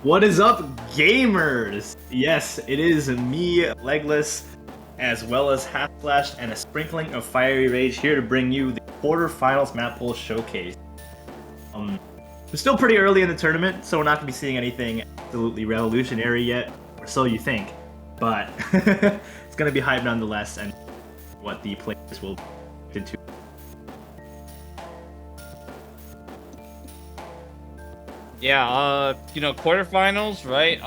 What is up, gamers? Yes, it is me, Legless, as well as Half Flash and a sprinkling of Fiery Rage here to bring you the quarterfinals Mappool showcase. We're still pretty early in the tournament, so we're not going to be seeing anything absolutely revolutionary yet, or so you think. But it's going to be hype nonetheless, and what the players will get into. Yeah, quarterfinals, right?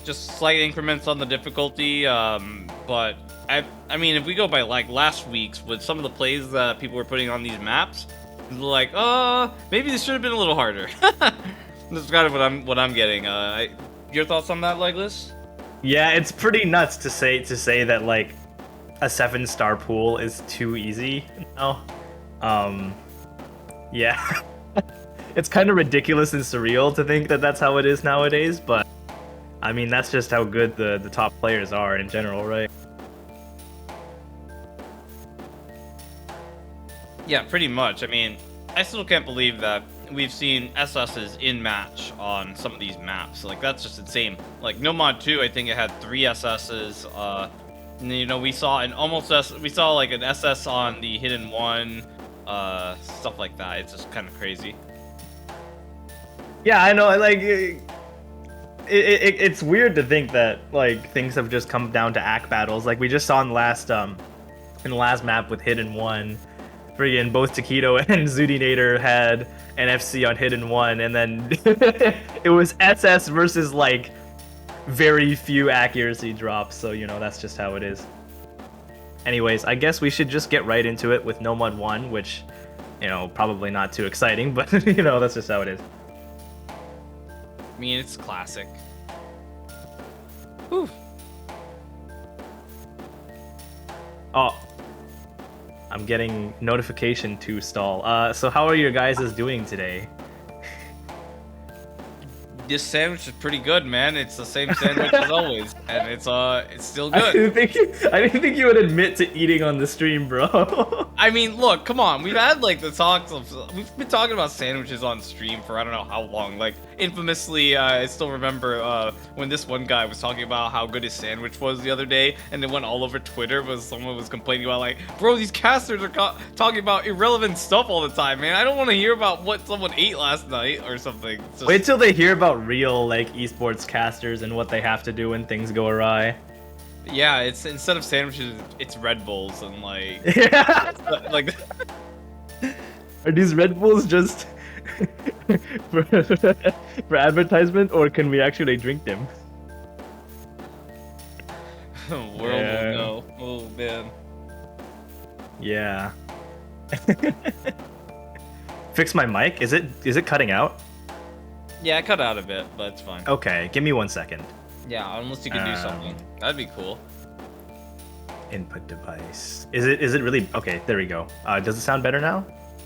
Just slight increments on the difficulty, but I mean, if we go by like last week's with some of the plays that people were putting on these maps, like, maybe this should have been a little harder. That's kind of what I'm getting. Your thoughts on that, Legless? Yeah, it's pretty nuts to say that like a 7-star pool is too easy now. Yeah. It's kind of ridiculous and surreal to think that that's how it is nowadays, but I mean, that's just how good the top players are in general, right? Yeah, pretty much. I mean, I still can't believe that we've seen SS's in match on some of these maps. Like, that's just insane. Like, Nomod 2, I think it had 3 SS's. And, we saw like an SS on the Hidden One, stuff like that. It's just kind of crazy. Yeah, I know. Like, it's weird to think that like things have just come down to act battles. Like we just saw in the last map with Hidden One, friggin' both Taquito and Zudinator had an FC on Hidden One, and then it was SS versus like very few accuracy drops. So that's just how it is. Anyways, I guess we should just get right into it with Nomod 1, which probably not too exciting, but that's just how it is. I mean, it's classic. Whew. Oh, I'm getting notification to stall. So how are your guys doing today? This sandwich is pretty good, man. It's the same sandwich as always, and it's still good. I didn't think you would admit to eating on the stream, bro. I mean, look, come on. We've had like we've been talking about sandwiches on stream for I don't know how long. Like infamously, I still remember when this one guy was talking about how good his sandwich was the other day, and it went all over Twitter. But someone was complaining about like, bro, these casters are talking about irrelevant stuff all the time, man. I don't want to hear about what someone ate last night or something. Just... Wait till they hear about real like esports casters and what they have to do when things go awry. Yeah, it's instead of sandwiches, it's Red Bulls and like, yeah, like. Are these Red Bulls just for advertisement, or can we actually drink them? World will know. Oh man. Yeah. Fix my mic. Is it cutting out? Yeah, I cut out a bit, but it's fine. Okay, give me 1 second. Yeah, unless you can do something. That'd be cool. Input device. Is it really? Okay, there we go. Does it sound better now?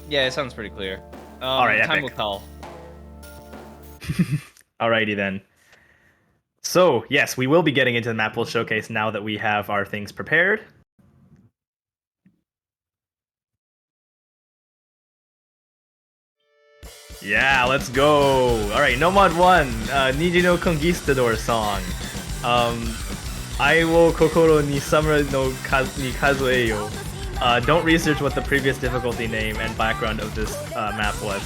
Yeah, it sounds pretty clear. All right, time epic. will tell. Alrighty then. So yes, we will be getting into the Mappool showcase now that we have our things prepared. Yeah, let's go. All right, Nomod 1, Niji no Conquistador song. I wo kokoro ni summer no ni kazueyo. Don't research what the previous difficulty name and background of this map was.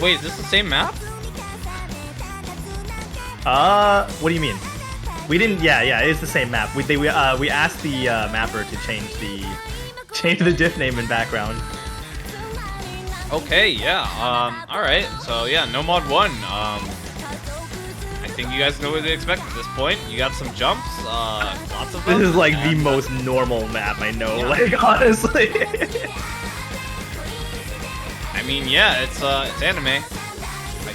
Wait, is this the same map? What do you mean? We didn't. Yeah, it's the same map. We asked the mapper to change the diff name and background. Okay, yeah. All right. So yeah, Nomod 1. I think you guys know what to expect at this point. You got some jumps, lots of them. This is like the most normal map I know. Yeah. Like honestly. I mean, yeah, it's anime. I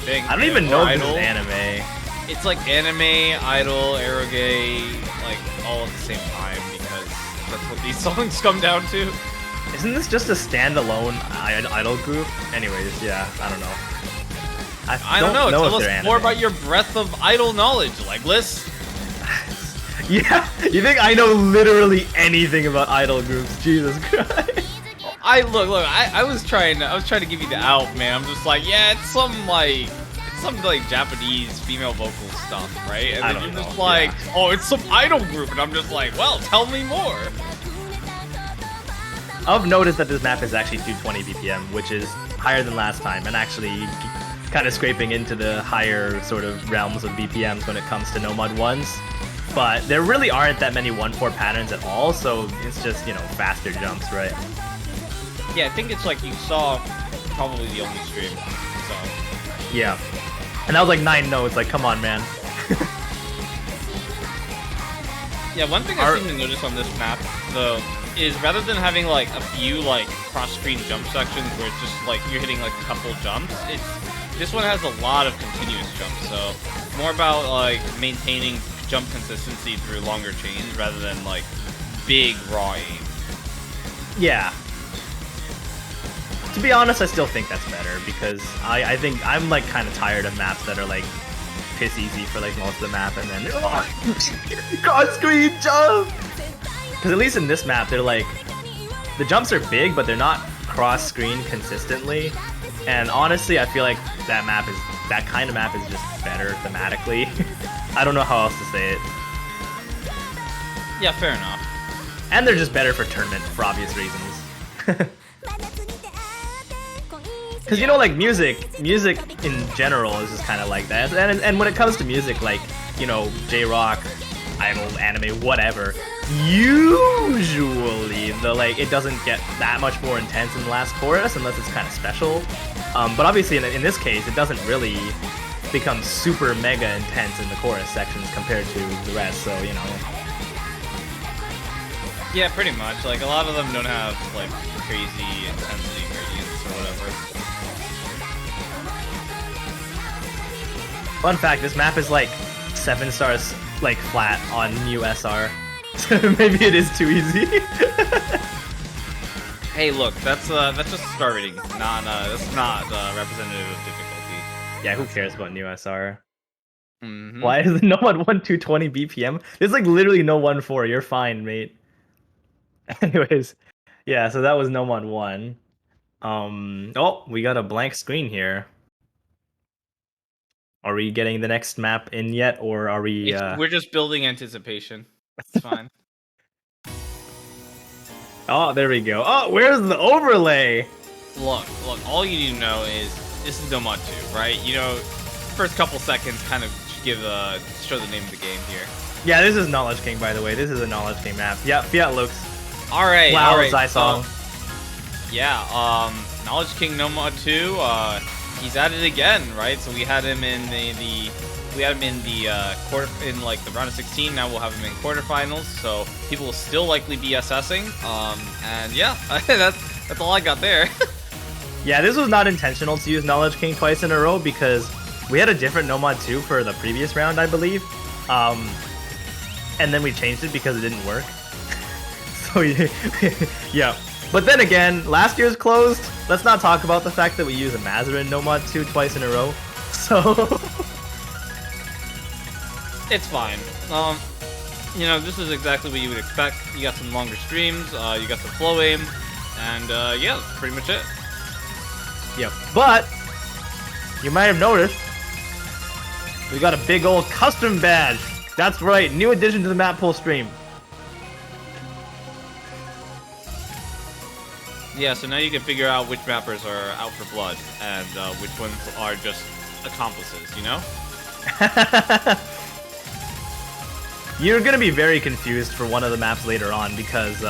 think. I don't even know if this is anime. It's like anime, idol, eroge, like all at the same time because that's what these songs come down to. Isn't this just a standalone idol group? Anyways, yeah, I don't know. I don't know. Tell us more about your breadth of idol knowledge, Legless. Yeah, you think I know literally anything about idol groups? Jesus Christ. I was trying to give you the out, man. I'm just like, yeah, it's some like Japanese female vocal stuff, right? And then you're just like, oh, it's some idol group, and I'm just like, well, tell me more. I've noticed that this map is actually 220 BPM, which is higher than last time, and actually kind of scraping into the higher sort of realms of BPMs when it comes to Nomod 1s. But there really aren't that many 1-4 patterns at all, so it's just, you know, faster jumps, right? Yeah, I think it's like you saw probably the only stream, so. Yeah. And that was like 9 notes, like, come on, man. Yeah, one thing I seem to notice on this map, though, is rather than having like a few like cross-screen jump sections where it's just like you're hitting like a couple jumps, this one has a lot of continuous jumps, so more about like maintaining jump consistency through longer chains rather than like big raw aim. Yeah. To be honest, I still think that's better because I think I'm like kind of tired of maps that are like piss easy for like most of the map and then cross screen jump. Because at least in this map, they're like the jumps are big, but they're not cross screen consistently. And honestly, I feel like that kind of map is just better thematically. I don't know how else to say it. Yeah, fair enough. And they're just better for tournament for obvious reasons. Because, you know, like, music in general is just kind of like that. And when it comes to music, like, you know, J-rock, idol, anime, whatever, usually, it doesn't get that much more intense in the last chorus unless it's kind of special. But obviously, in this case, it doesn't really become super mega intense in the chorus sections compared to the rest, so, you know. Yeah, pretty much. Like, a lot of them don't have, like, crazy intensity gradients or whatever. Fun fact, this map is like 7 stars like flat on new SR. So maybe it is too easy. Hey, look, that's just a star rating. That's not representative of difficulty. Yeah, who cares about new SR? Mm-hmm. Why is no one 220 BPM? There's like literally no 1-4. You're fine, mate. Anyways, yeah, so that was Nomod 1. Oh, we got a blank screen here. Are we getting the next map in yet, or are we? We're just building anticipation. It's fine. Oh, there we go. Oh, where's the overlay? Look, all you need to know is this is Nomod 2, right? You know, first couple seconds kind of show the name of the game here. Yeah, this is Knowledge King, by the way. This is a Knowledge King map. Yeah, Fiat Lux. Alright, wow, alright. Zysong. Yeah, Knowledge King Nomod 2, he's at it again, right? So we had him in the round of 16. Now we'll have him in quarterfinals. So people will still likely be assessing. And yeah, that's all I got there. Yeah, this was not intentional to use Knowledge King twice in a row because we had a different Nomod 2 for the previous round, I believe. And then we changed it because it didn't work. So yeah. But then again, last year's closed. Let's not talk about the fact that we use a Mazarin Nomod 2 twice in a row. So it's fine. You know, this is exactly what you would expect. You got some longer streams, you got some flow aim, and yeah, that's pretty much it. Yep. But you might have noticed we got a big old custom badge. That's right, new addition to the Mappool stream. Yeah, so now you can figure out which mappers are out for blood and which ones are just accomplices, you know? You're gonna be very confused for one of the maps later on because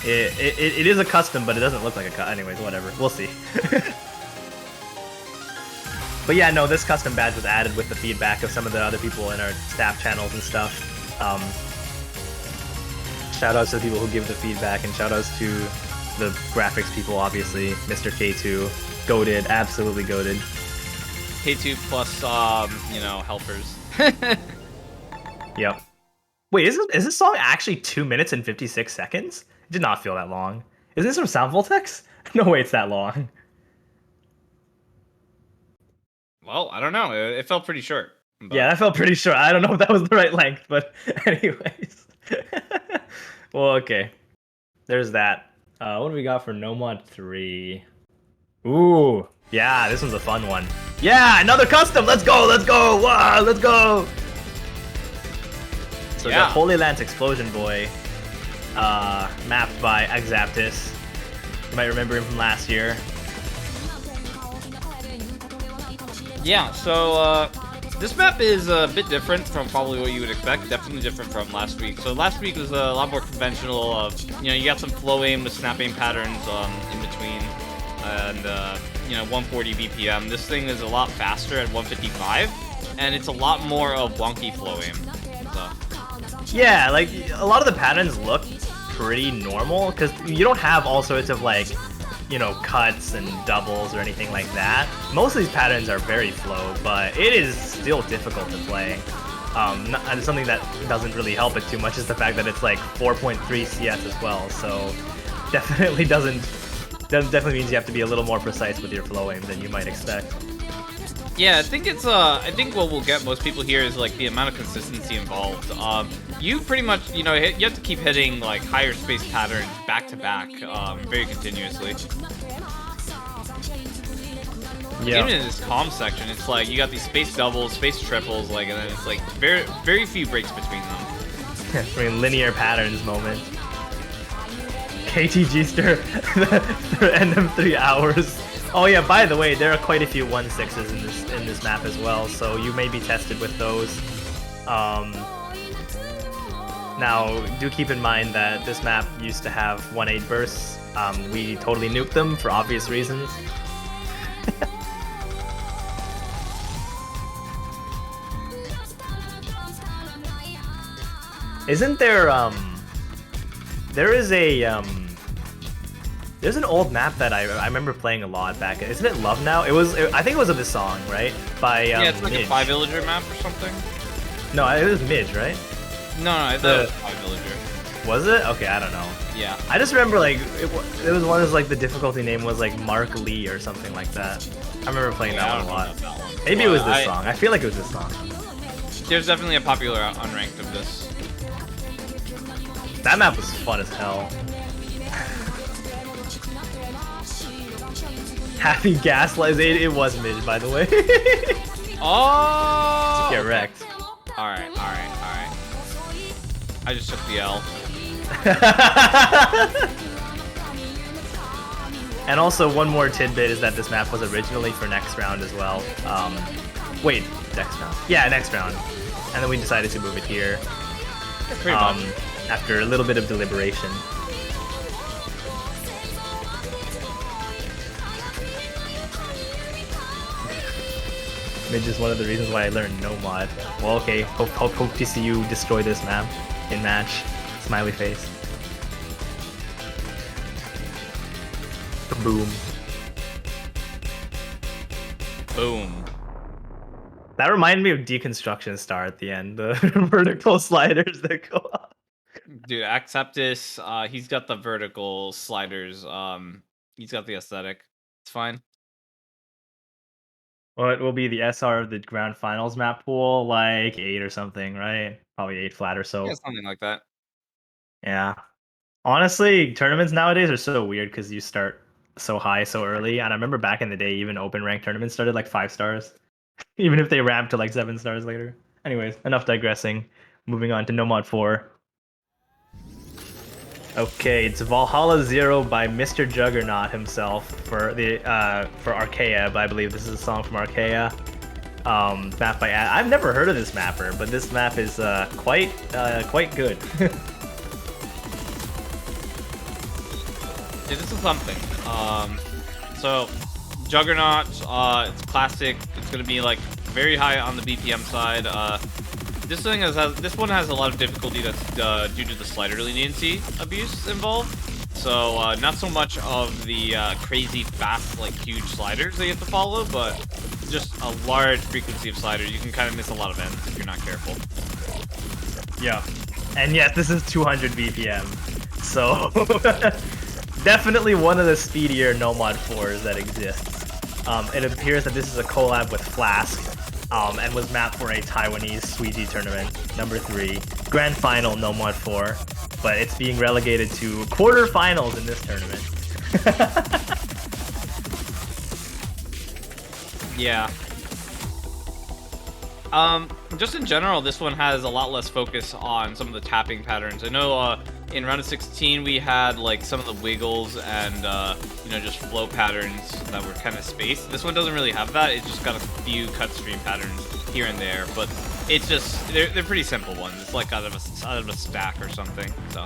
it is a custom, but it doesn't look like a custom. Anyways, whatever. We'll see. But yeah, no, this custom badge was added with the feedback of some of the other people in our staff channels and stuff. Shoutouts to the people who give the feedback, and shoutouts to the graphics people, obviously. Mr. K2, goated, absolutely goated. K2 plus, you know, helpers. Yep. Wait, is this song actually 2 minutes and 56 seconds? It did not feel that long. Isn't this from Sound Voltex? No way it's that long. Well, I don't know. It felt pretty short. But... yeah, that felt pretty short. I don't know if that was the right length, but anyways. Well, okay. There's that. What do we got for Nomod 3? Ooh, yeah, this one's a fun one. Yeah, another custom. Let's go. Let's go. Wow, let's go. So Yeah. the Holy Lance Explosion Boy, mapped by Exaptus. You might remember him from last year. Yeah, so this map is a bit different from probably what you would expect. Definitely different from last week. So last week was a lot more conventional. You got some flow aim with snap aim patterns in between, and 140 BPM. This thing is a lot faster at 155, and it's a lot more of wonky flow aim. So. Yeah, like a lot of the patterns look pretty normal because you don't have all sorts of like, cuts and doubles or anything like that. Most of these patterns are very flow, but it is still difficult to play. And something that doesn't really help it too much is the fact that it's like 4.3 CS as well. So definitely definitely means you have to be a little more precise with your flow aim than you might expect. Yeah, I think what will get most people here is like the amount of consistency involved. You pretty much, you have to keep hitting like higher space patterns back to back, very continuously. Yeah. Even in this calm section, it's like you got these space doubles, space triples, like, and then it's like very few breaks between them. I mean, linear patterns moment. KTG stir end them 3 hours. Oh yeah, by the way, there are quite a few 1/6s in this map as well, so you may be tested with those. Now, do keep in mind that this map used to have 1/8 bursts. We totally nuked them for obvious reasons. Isn't there there's an old map that I remember playing a lot back. Isn't it Love Now? I think it was of this song, right? By yeah, it's like Midge. a 5-villager map or something. No, it was Midge, right? No, I thought it was 5-villager. Was it? Okay, I don't know. Yeah. I just remember like it was one of like the difficulty name was like Mark Lee or something like that. I remember playing that one a lot. Maybe it was this song. I feel like it was this song. There's definitely a popular unranked of this. That map was fun as hell. Happy Gaslight. It was Midge, by the way. Oh! Get wrecked. Alright. I just took the L. And also, one more tidbit is that this map was originally for next round as well. Wait, next round? Yeah, next round. And then we decided to move it here. Yeah, pretty much. After a little bit of deliberation. Midge is one of the reasons why I learned Nomod. Well, okay, hope to see you destroy this map in match. Smiley face. Boom. Boom. That reminded me of Deconstruction Star at the end, the vertical sliders that go up. Dude, Acceptus, he's got the vertical sliders. He's got the aesthetic. It's fine. What will be the SR of the grand finals map pool? Like 8 or something, right? Probably 8 flat or so. Yeah, something like that. Yeah. Honestly, tournaments nowadays are so weird because you start so high so early. And I remember back in the day, even open rank tournaments started like 5 stars, even if they ramped to like 7 stars later. Anyways, enough digressing. Moving on to Nomod 4. Okay, it's Valhalla Zero by Mr. Juggernaut himself for Archaea. I believe this is a song from Archaea. Map by I've never heard of this mapper, but this map is quite good. Yeah, this is something. So Juggernaut, it's classic. It's gonna be like very high on the BPM side. This one has a lot of difficulty that's due to the slider leniency abuse involved. So not so much of the crazy fast, like huge sliders that you have to follow, but just a large frequency of sliders. You can kind of miss a lot of ends if you're not careful. Yeah, and yes, this is 200 BPM, so definitely one of the speedier Nomod 4s that exists. It appears that this is a collab with Flask. and was mapped for a Taiwanese Suiji tournament, number 3. Grand final, Nomod 4. But it's being relegated to quarterfinals in this tournament. Yeah. Just in general, this one has a lot less focus on some of the tapping patterns. I know in round of 16 we had like some of the wiggles and you know, just flow patterns that were kind of spaced. This one doesn't really have that. It's just got a few cut stream patterns here and there, but it's just they're pretty simple ones. It's like out of a stack or something. So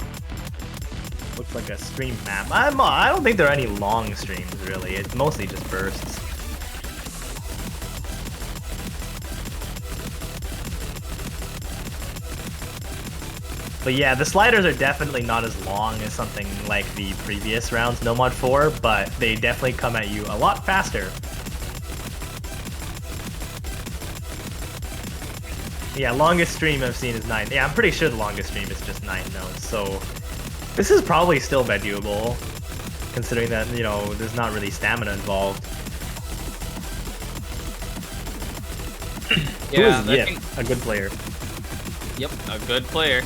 Looks like a stream map. I don't think there are any long streams really. It's mostly just bursts. But yeah, the sliders are definitely not as long as something like the previous rounds, Nomod 4, but they definitely come at you a lot faster. Yeah, longest stream I've seen is 9. Yeah, I'm pretty sure the longest stream is just 9 notes, so this is probably still doable, considering that, you know, there's not really stamina involved. yeah, Who is Yip? A good player. Yep, a good player.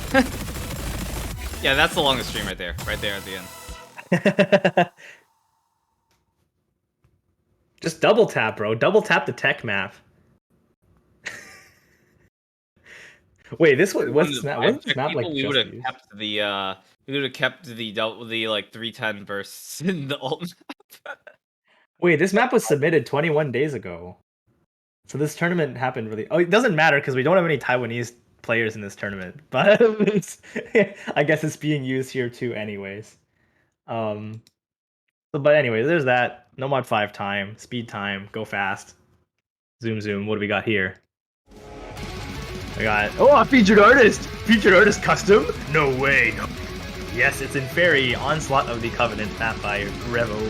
Yeah, that's the longest stream right there at the end. Just double tap, bro. Double tap the tech map. Wait, this was what's this map? What's this map like? We would have kept the like 310 bursts in the ult map. Wait, this map was submitted 21 days ago. So this tournament happened really. Oh, it doesn't matter because we don't have any Taiwanese players in this tournament, but I guess it's being used here too, anyways. But anyways, there's that. Nomod 5 time, speed time, go fast. Zoom zoom. What do we got here? We got a featured artist. Featured artist custom? No way. No. Yes, it's in Fairy Onslaught of the Covenant, mapped by Revo,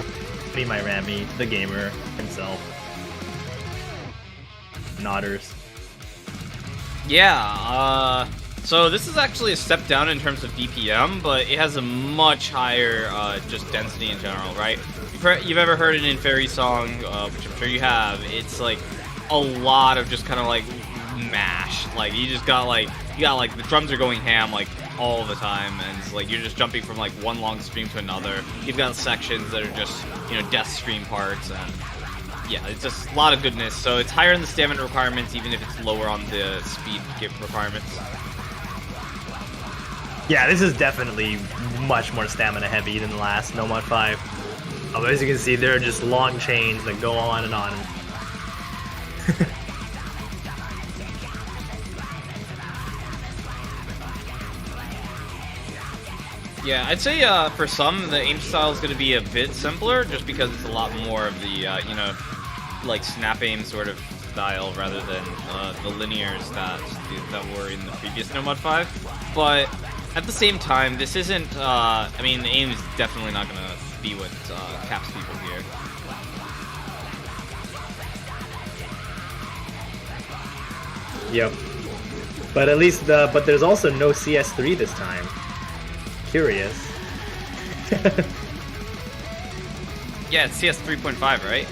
me my Rami, the gamer himself. Nodders. Yeah, so this is actually a step down in terms of DPM, but it has a much higher just density in general, right? You've ever heard an Inferi song, which I'm sure you have. It's like a lot of just kind of like mash. Like you got like the drums are going ham like all the time, and it's like you're just jumping from like one long stream to another. You've got sections that are just, you know, death stream parts, and yeah, it's just a lot of goodness. So it's higher in the stamina requirements, even if it's lower on the speed requirements. Yeah, this is definitely much more stamina heavy than the last Nomod 5. As you can see, there are just long chains that go on and on. Yeah, I'd say for some, the aim style is going to be a bit simpler, just because it's a lot more of the, you know, like snap aim sort of style rather than the linears that were in the previous Nomod 5. But at the same time, this isn't, I mean, the aim is definitely not going to be what caps people here. Yep. But at least but there's also no CS3 this time. Curious. Yeah, it's CS 3.5, right?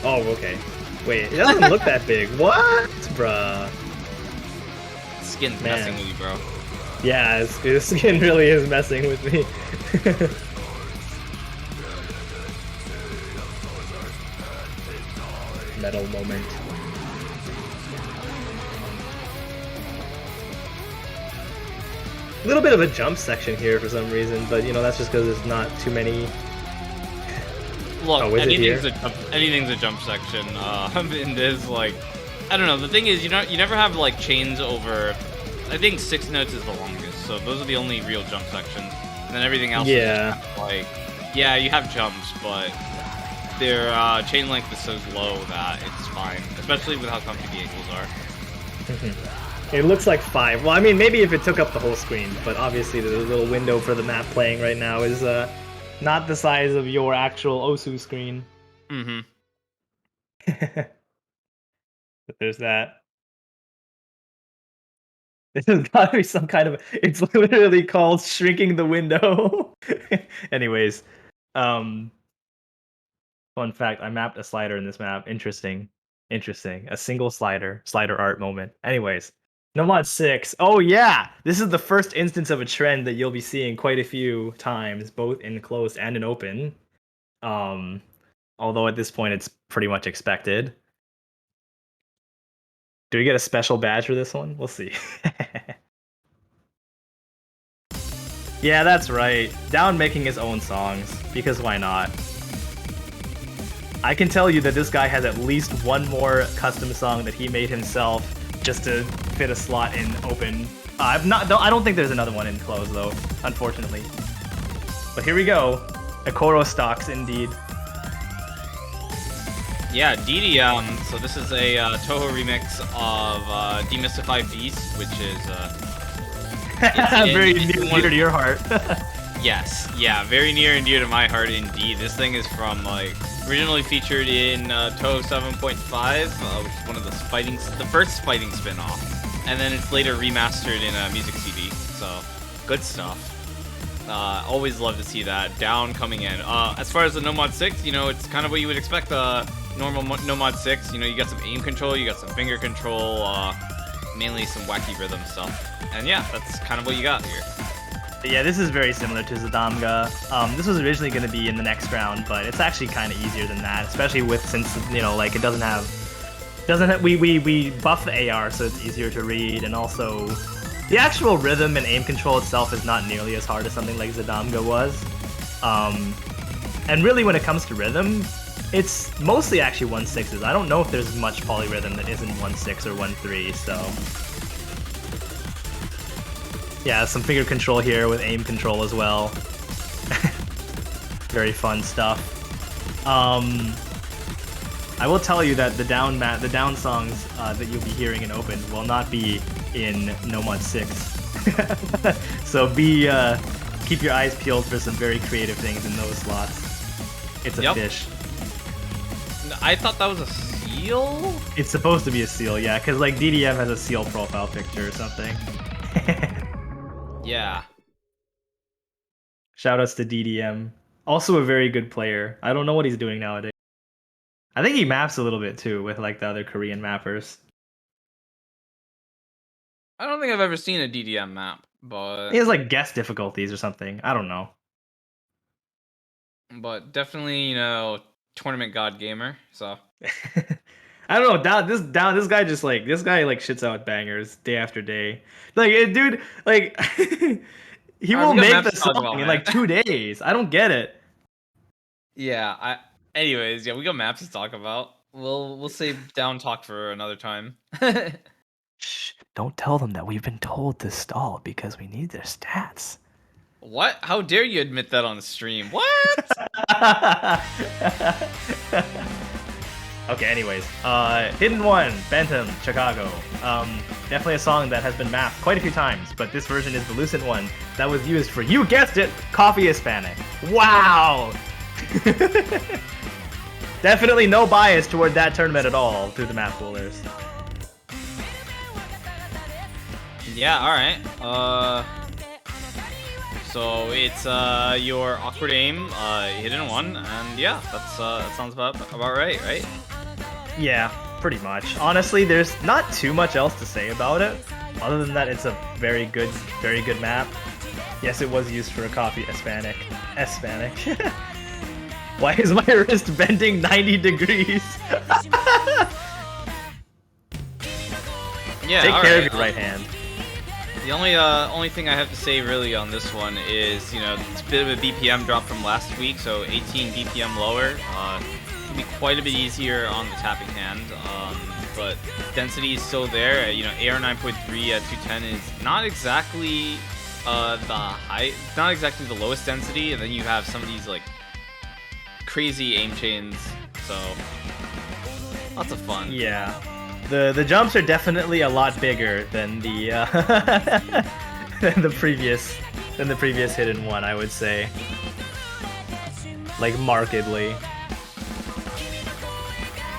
Oh, okay. Wait, it doesn't look that big. What? Bruh. Skin's messing with you, bro. Yeah, his skin really is messing with me. Metal moment. A little bit of a jump section here for some reason, but you know, that's just because there's not too many. Look, anything's a jump section in this. Like, I don't know. The thing is, you never have like chains over. I think 6 notes is the longest, so those are the only real jump sections. And then everything else is just kind of like, yeah, you have jumps, but their chain length is so low that it's fine, especially with how comfy the angles are. It looks like 5. Well, I mean, maybe if it took up the whole screen, but obviously the little window for the map playing right now is not the size of your actual Osu screen. Mm-hmm. But there's that. This has got to be some kind of. It's literally called shrinking the window. Anyways, fun fact: I mapped a slider in this map. Interesting. Interesting. A single slider art moment. Anyways, Nomod 6. Oh yeah, this is the first instance of a trend that you'll be seeing quite a few times, both in closed and in open. Um, although at this point it's pretty much expected. Do we get a special badge for this one? We'll see. Yeah, that's right. Down making his own songs, because why not? I can tell you that this guy has at least one more custom song that he made himself just to fit a slot in open. I don't think there's another one in close though, unfortunately. But here we go. Akoro stocks indeed. Yeah, Didi, so this is a Toho remix of Demystify Beast, which is very near and dear to your heart. Yes, yeah, very near and dear to my heart indeed. This thing is from like originally featured in Toho 7.5, which is one of the first fighting spin-off, and then it's later remastered in a music CD. So good stuff. Always love to see that. Down coming in. As far as the Nomod 6, you know, it's kind of what you would expect. Normal Nomod 6. You know, you got some aim control, you got some finger control, mainly some wacky rhythm stuff. And yeah, that's kind of what you got here. Yeah, this is very similar to Zadamga. This was originally going to be in the next round, but it's actually kind of easier than that, especially since you know, like, it doesn't have we buff the AR, so it's easier to read, and also the actual rhythm and aim control itself is not nearly as hard as something like Zadamga was. And really, when it comes to rhythm, it's mostly actually 1/6s. I don't know if there's much polyrhythm that isn't 1/6 or 1/3, so. Yeah, some finger control here with aim control as well. Very fun stuff. I will tell you that the down songs that you'll be hearing in open will not be in Nomod 6. So keep your eyes peeled for some very creative things in those slots. It's a fish. I thought that was a seal? It's supposed to be a seal, yeah, because like DDM has a seal profile picture or something. Yeah. Shoutouts to DDM. Also a very good player. I don't know what he's doing nowadays. I think he maps a little bit too with like the other Korean mappers. I don't think I've ever seen a DDM map, but He has like guest difficulties or something. I don't know. But definitely, you know, tournament god gamer, so I don't know, this guy shits out bangers day after day. Like, dude, like he will make the song in like 2 days. I don't get it. Yeah, anyways, yeah, we got maps to talk about. We'll save down talk for another time. Shh, don't tell them that we've been told to stall because we need their stats. What? How dare you admit that on the stream? What? Okay, anyways, Hidden One, Bantam, Chicago. Definitely a song that has been mapped quite a few times, but this version is the Lucent one that was used for, you guessed it, Coffee Hispanic. Wow! Definitely no bias toward that tournament at all through the Mappoolers. Yeah, alright. So it's your awkward aim, hidden one, and yeah, that sounds about right? Yeah, pretty much. Honestly, there's not too much else to say about it, other than that it's a very good map. Yes, it was used for a Coffee Hispanic. Why is my wrist bending 90 degrees? Yeah, take care of your right hand. The only thing I have to say really on this one is, you know, it's a bit of a BPM drop from last week, so 18 BPM lower. Can be quite a bit easier on the tapping hand, but density is still there. You know, AR 9.3 at 210 is not exactly not exactly the lowest density, and then you have some of these like crazy aim chains, so lots of fun. Yeah. The jumps are definitely a lot bigger than the than the previous hidden one, I would say. Like markedly.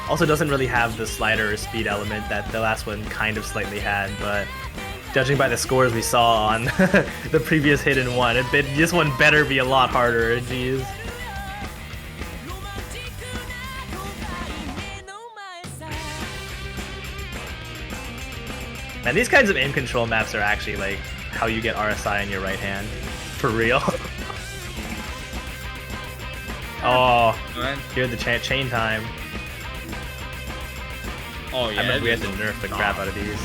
Also doesn't really have the slider or speed element that the last one kind of slightly had, but judging by the scores we saw on the previous hidden one, this one better be a lot harder, jeez. And these kinds of aim control maps are actually like how you get RSI in your right hand. For real. Oh, here's the chain time. Oh yeah, I bet we had to nerf the crap out of these.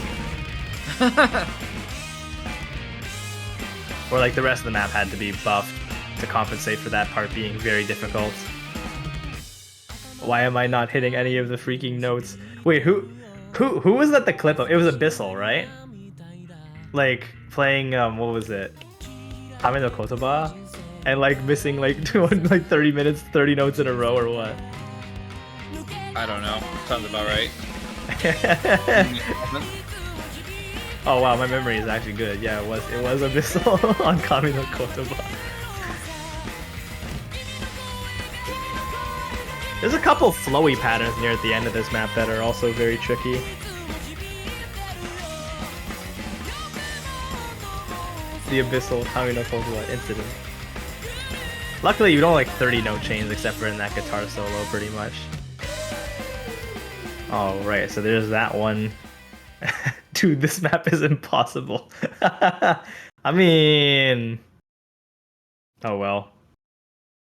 Or like the rest of the map had to be buffed to compensate for that part being very difficult. Why am I not hitting any of the freaking notes? Wait, who was that the clip of? It was Abyssal, right? Like playing what was it? Hame no Kotoba? And like missing like 30 minutes, 30 notes in a row or what? I don't know. Sounds about right. Oh wow, my memory is actually good. Yeah, it was Abyssal on Kami no Kotoba. There's a couple flowy patterns near at the end of this map that are also very tricky. The Abyssal Kami no Kotoba incident. Luckily, you don't like 30 note chains except for in that guitar solo, pretty much. Oh, right, so there's that one. Dude, this map is impossible. I mean... Oh, well.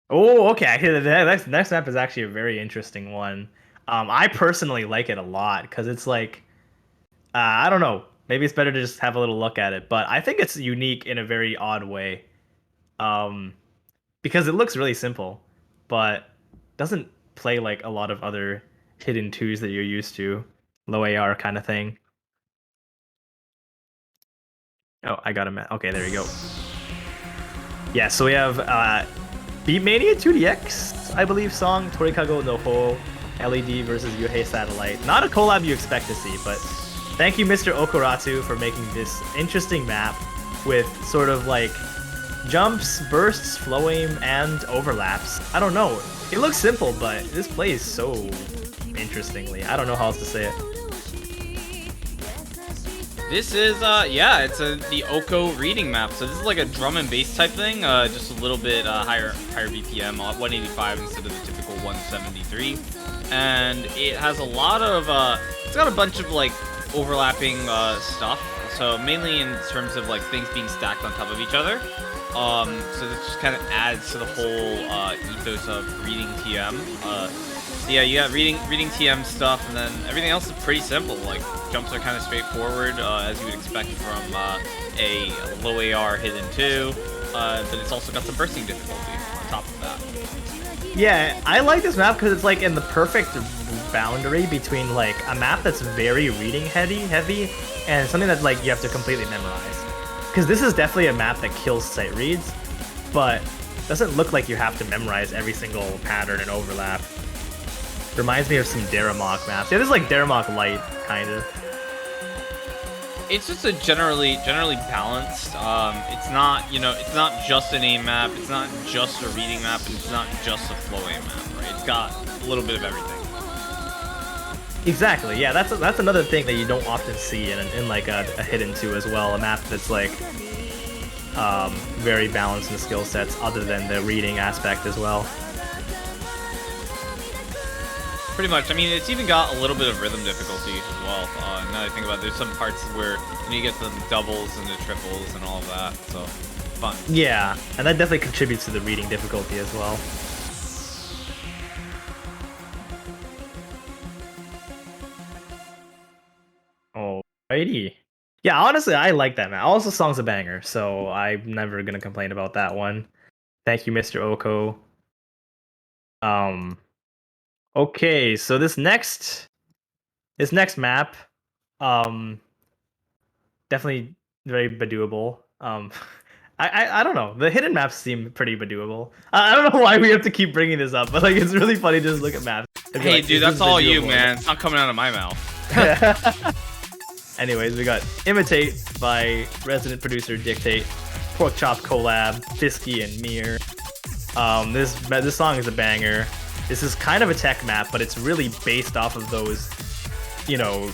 Oh, okay, the next map is actually a very interesting one. I personally like it a lot, because it's like... I don't know. Maybe it's better to just have a little look at it, but I think it's unique in a very odd way. Because it looks really simple, but doesn't play like a lot of other hidden twos that you're used to. Low AR kind of thing. Oh, I got him. Okay, there you go. Yeah, so we have Beatmania 2DX, I believe, song Torikago no Ho, LED versus Yuhei Satellite. Not a collab you expect to see, but thank you, Mr. Okuratsu, for making this interesting map with sort of like jumps, bursts, flow aim, and overlaps. I don't know. It looks simple, but this plays so interestingly. I don't know how else to say it. This is, yeah, it's the Oko reading map. So this is like a drum and bass type thing, just a little bit higher BPM, 185 instead of the typical 173. And it has a lot of, it's got a bunch of like overlapping stuff. So mainly in terms of like things being stacked on top of each other. So this just kind of adds to the whole ethos of reading TM. Yeah, you got reading TM stuff, and then everything else is pretty simple. Like jumps are kind of straightforward, as you would expect from a low AR hidden 2, but it's also got some bursting difficulty on top of that. Yeah, I like this map because it's like in the perfect boundary between like a map that's very reading heavy and something that like you have to completely memorize. Because this is definitely a map that kills sight reads, but doesn't look like you have to memorize every single pattern and overlap. Reminds me of some Daramok maps. Yeah, this is like Daramok light, kind of. It's just a generally balanced. It's not, you know, it's not just an aim map. It's not just a reading map, and it's not just a flow aim map, right? It's got a little bit of everything. Exactly. Yeah, that's another thing that you don't often see in like a hidden 2 as well. A map that's like very balanced in the skill sets, other than the reading aspect as well. Pretty much. I mean, it's even got a little bit of rhythm difficulty as well. Now that I think about it, there's some parts where you get the doubles and the triples and all of that, so fun. Yeah, and that definitely contributes to the reading difficulty as well. Alrighty. Yeah, honestly, I like that map. Also, song's a banger, so I'm never gonna complain about that one. Thank you, Mr. Oko. Okay, so this next map, definitely very Badooable. I don't know. The hidden maps seem pretty Badooable. I don't know why we have to keep bringing this up, but like it's really funny to just look at maps. Hey, like, dude, that's all you, man. It's not coming out of my mouth. Anyways, we got Imitate by resident producer Dictate, Pork Chop collab, Fisky and Mir. This song is a banger. This is kind of a tech map, but it's really based off of those, you know,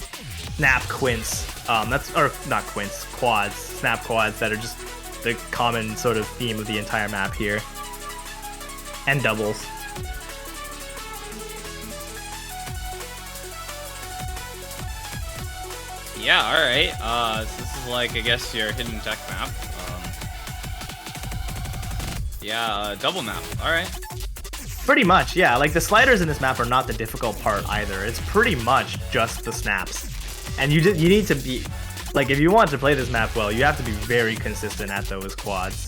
snap quints. Quads, snap quads that are just the common sort of theme of the entire map here. And doubles. Yeah, alright. So this is like, I guess, your hidden tech map. Yeah, double map. Alright. Pretty much, yeah. Like the sliders in this map are not the difficult part either. It's pretty much just the snaps. And you need to be, like, if you want to play this map well, you have to be very consistent at those quads.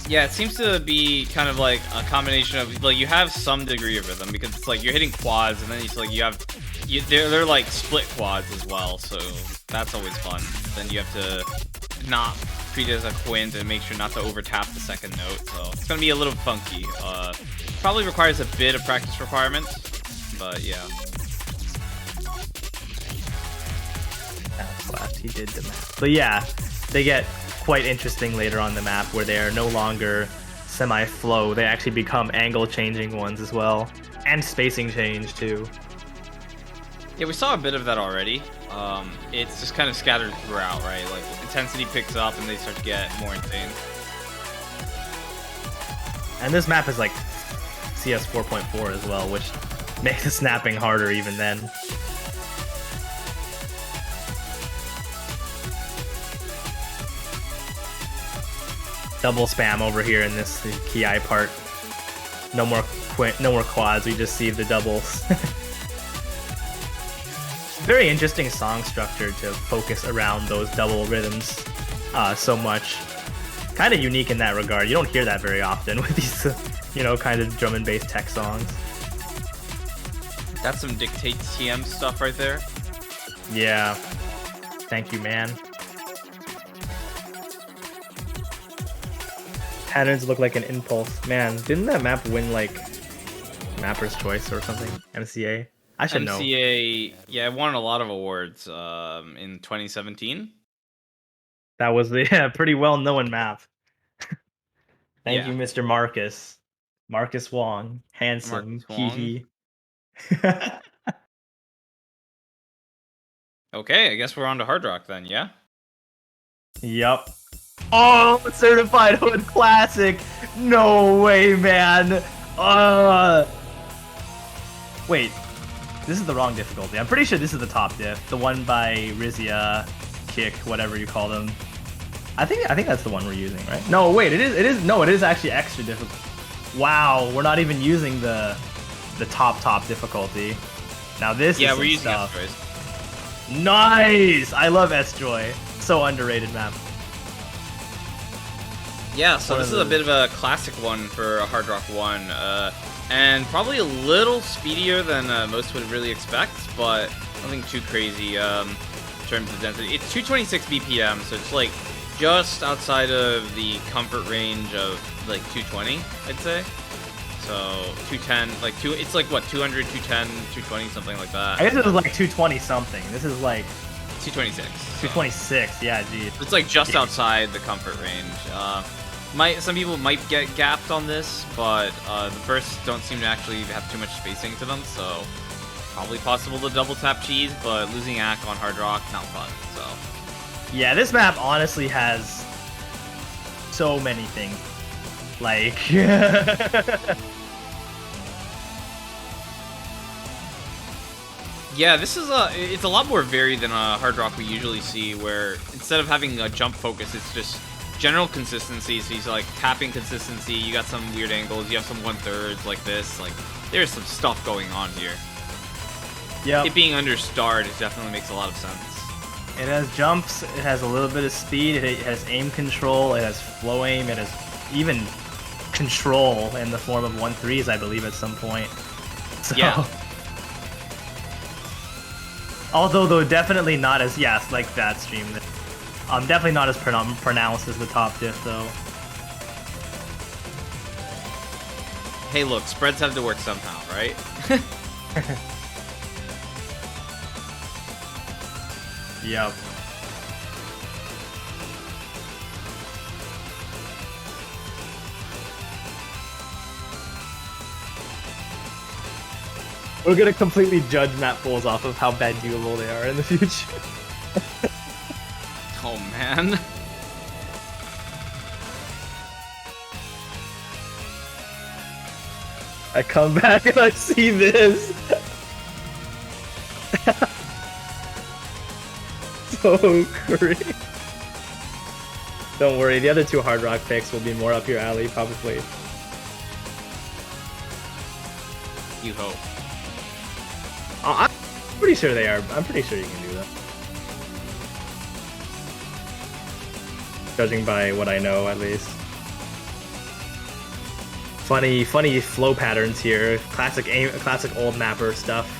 Yeah, it seems to be kind of like a combination of, like, you have some degree of rhythm because it's like you're hitting quads and then they're like split quads as well, so that's always fun. Then you have to not treat it as a quint and make sure not to over tap the second note, so it's gonna be a little funky. Probably requires a bit of practice requirements, but yeah. That's left, he did the map. But yeah, they get quite interesting later on the map where they are no longer semi-flow, they actually become angle changing ones as well, and spacing change too. Yeah, we saw a bit of that already. It's just kind of scattered throughout, right? Like, intensity picks up and they start to get more insane. And this map is like CS 4.4 as well, which makes the snapping harder even then. Double spam over here in this Ki part. No more quads, we just see the doubles. Very interesting song structure to focus around those double rhythms so much. Kind of unique in that regard. You don't hear that very often with these, you know, kind of drum and bass tech songs. That's some Dictate TM stuff right there. Yeah. Thank you, man. Patterns look like an impulse. Man, didn't that map win like Mapper's Choice or something? MCA? I should know. MCA, yeah, it won a lot of awards in 2017. That was the pretty well-known map. Thank you, Yeah. Mr. Marcus. Marcus Wong. Handsome. Hee hee. Okay, I guess we're on to Hard Rock then, yeah? Yup. Oh, Certified Hood Classic! No way, man! Wait, this is the wrong difficulty. I'm pretty sure this is the top diff. The one by Rizia, Kick, whatever you call them. I think that's the one we're using, right? No, wait, it is actually extra difficult. Wow, we're not even using the top difficulty. Now this is we're using stuff. S-Joys. Nice! I love S-Joy. So underrated map. Yeah, so this is a bit of a classic one for Hard Rock 1, and probably a little speedier than most would really expect, but nothing too crazy in terms of density. It's 226 BPM, so it's like just outside of the comfort range of like 220, I'd say. So 210, it's like what, 200, 210, 220, something like that. I guess it was like 220 something. This is like 226. 226, yeah, geez. It's like just outside the comfort range. Some people might get gapped on this, but the bursts don't seem to actually have too much spacing to them, so probably possible to double tap cheese, but losing ACK on Hard Rock, not fun, so. Yeah, this map honestly has so many things. Like... Yeah, this is it's a lot more varied than a Hard Rock we usually see, where instead of having a jump focus, it's just general consistency. So he's like tapping consistency, you got some weird angles, you have some 1/3 like this, like there's some stuff going on here. Yeah. It being understarred, it definitely makes a lot of sense. It has jumps, it has a little bit of speed, it has aim control, it has flow aim, it has even control in the form of 1/3s, I believe, at some point. So, yeah. Although, though, definitely not as, yes, like that stream. Definitely not as pronounced as the top diff, though. Hey, look, spreads have to work somehow, right? Yep. We're gonna completely judge Mappool off of how bad doable they are in the future. Oh man. I come back and I see this. so great. Don't worry, the other 2 Hard Rock picks will be more up your alley, probably. You hope. I'm pretty sure they are. I'm pretty sure you can do that. Judging by what I know, at least. Funny flow patterns here. Classic old mapper stuff.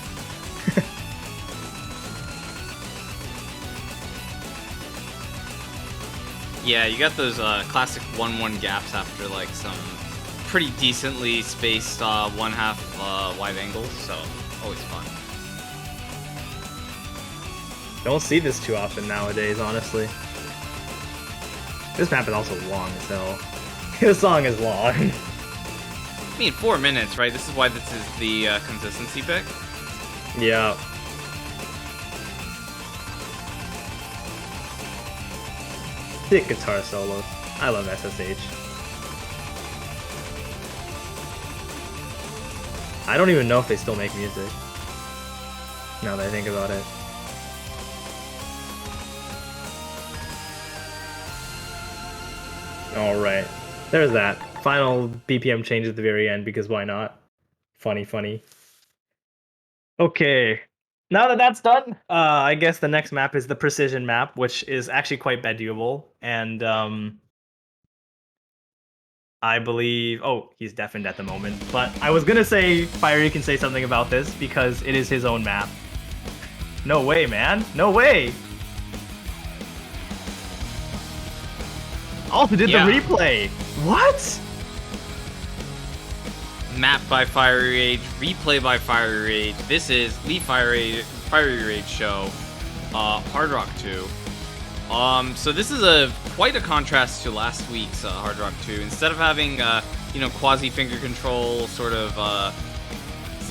Yeah, you got those classic 1-1 gaps after like some pretty decently spaced 1/2 wide angles, so always fun. Don't see this too often nowadays, honestly. This map is also long as hell. This song is long. I mean, 4 minutes, right? This is why this is the consistency pick. Yeah. Sick guitar solos. I love SSH. I don't even know if they still make music. Now that I think about it. Alright. There's that. Final BPM change at the very end because why not? Funny. Okay. Now that that's done, I guess the next map is the precision map, which is actually quite beduable. And I believe... Oh, he's deafened at the moment. But I was going to say Fiery can say something about this because it is his own map. No way, man. No way. Also did the replay. What? Map by Fiery Rage, replay by Fiery Rage. This is the Fiery Rage show, Hard Rock 2. So this is quite a contrast to last week's Hard Rock 2. Instead of having quasi finger control sort of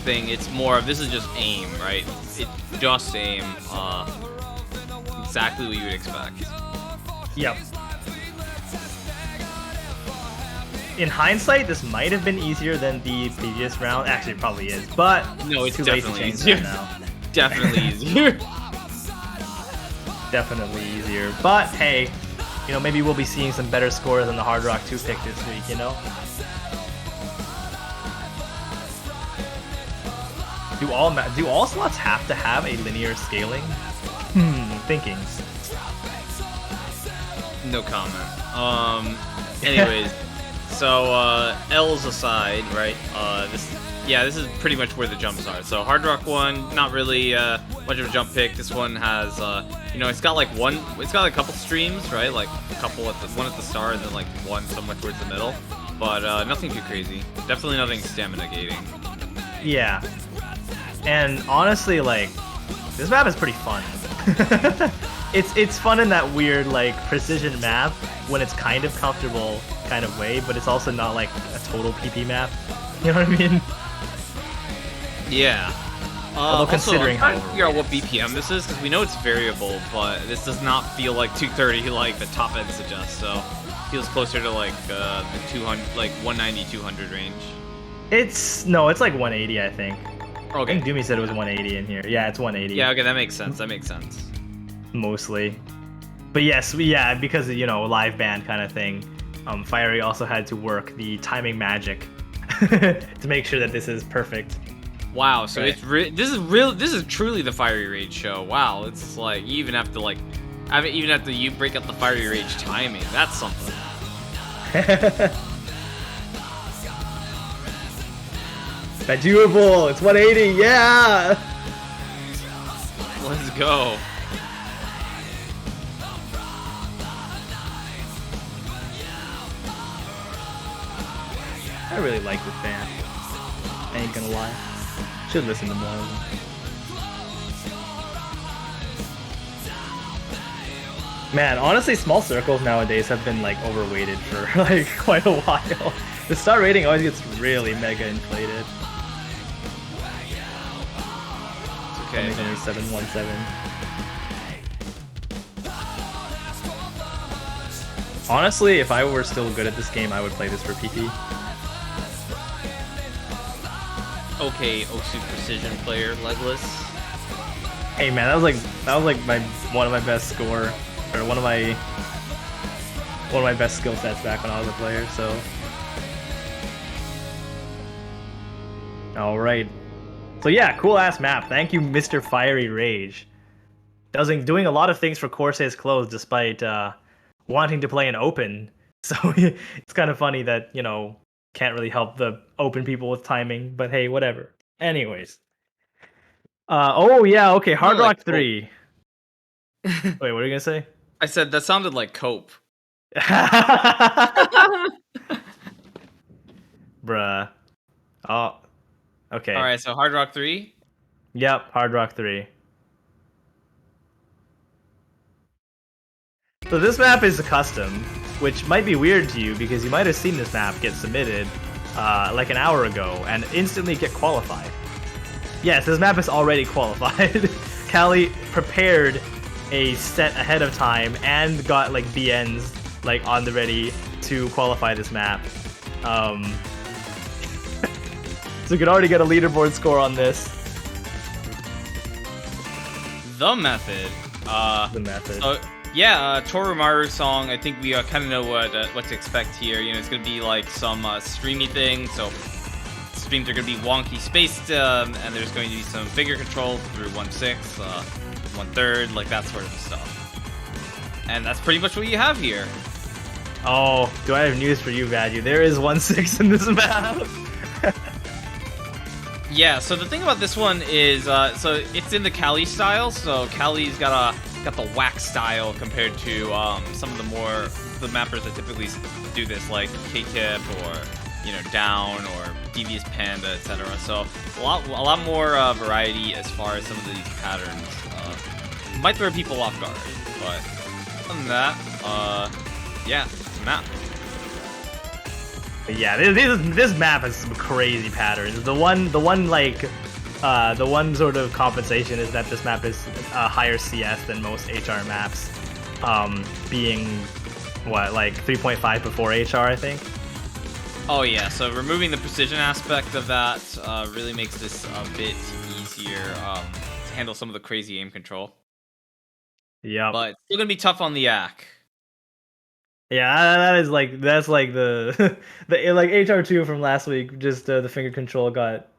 thing, it's more of this is just aim, right? It's just aim, exactly what you would expect. Yep. In hindsight, this might have been easier than the previous round. Actually, it probably is, but no, it's too late to definitely change easier. that now. Definitely easier. Definitely easier. But hey, maybe we'll be seeing some better scores than the Hard Rock 2 pick this week, Do all slots have to have a linear scaling? Thinking. No comment. Anyways. So, L's aside, right? This is pretty much where the jumps are. So, Hard Rock 1, not really much of a jump pick. This one has, it's got like a couple streams, right? Like a couple one at the start and then like one somewhere towards the middle. But nothing too crazy. Definitely nothing stamina gating. Yeah. And honestly, like, this map is pretty fun. It's fun in that weird, like, precision map when it's kind of comfortable kind of way, but it's also not like a total PP map. You know what I mean? Yeah. Although considering how I'm trying to figure out what BPM this is, because we know it's variable, but this does not feel like 230 like the top end suggests, so it feels closer to like the 200, like 190, 200 range. It's like 180, I think. Okay. I think Doomy said it was 180 in here. Yeah, it's 180. Yeah, okay, that makes sense. Mostly. But yes, because live band kind of thing. Fiery also had to work the timing magic to make sure that this is perfect. Wow, so right. This is truly the Fiery Rage show. Wow, it's like you even have to you break up the Fiery Rage timing. That's something. That's doable. It's 180. Yeah. Let's go. I really like this band. I ain't gonna lie. Should listen to more of them. Man, honestly, small circles nowadays have been like overweighted for like quite a while. The star rating always gets really mega inflated. It's okay. It's only 717. Honestly, if I were still good at this game, I would play this for PT. Okay, Osu Precision player, Legless. Hey man, that was like my one of my best score, or one of my best skill sets back when I was a player. So, all right. So yeah, cool ass map. Thank you, Mr. Fiery Rage. Doing a lot of things for Corsace Closed despite wanting to play an open. So it's kind of funny that, you know, can't really help the open people with timing, but hey, whatever. Anyways. Oh yeah, okay, Hard Like Rock 3. Wait, what are you gonna say? I said that sounded like cope. Bruh. Oh, okay. All right, so Hard Rock 3. Yep, Hard Rock 3. So this map is a custom, which might be weird to you because you might have seen this map get submitted like an hour ago and instantly get qualified. Yes, this map is already qualified. Callie prepared a set ahead of time and got like BNs like on the ready to qualify this map. So you can already get a leaderboard score on this. The method. The method. So, yeah, Torumaru's song. I think we kind of know what to expect here. You know, it's gonna be like some streamy thing. So streams are gonna be wonky spaced, and there's going to be some figure control through 1/6, 1/3, like that sort of stuff. And that's pretty much what you have here. Oh, do I have news for you, Vadu? There is 1/6 in this map. Yeah, so the thing about this one is, so it's in the Cali style. So Cali's got the wax style compared to some of the mappers that typically do this, like K-Tip or Down or Devious Panda, etc. So a lot more variety as far as some of these patterns. Might throw people off guard, but other than that, yeah, map. Yeah, this map has some crazy patterns. The one sort of compensation is that this map is a higher CS than most HR maps, being what, like 3.5 before HR, I think. Oh yeah, so removing the precision aspect of that really makes this a bit easier to handle some of the crazy aim control. Yeah, but still gonna be tough on the ACK. Yeah, that's like the the like HR2 from last week. Just the finger control got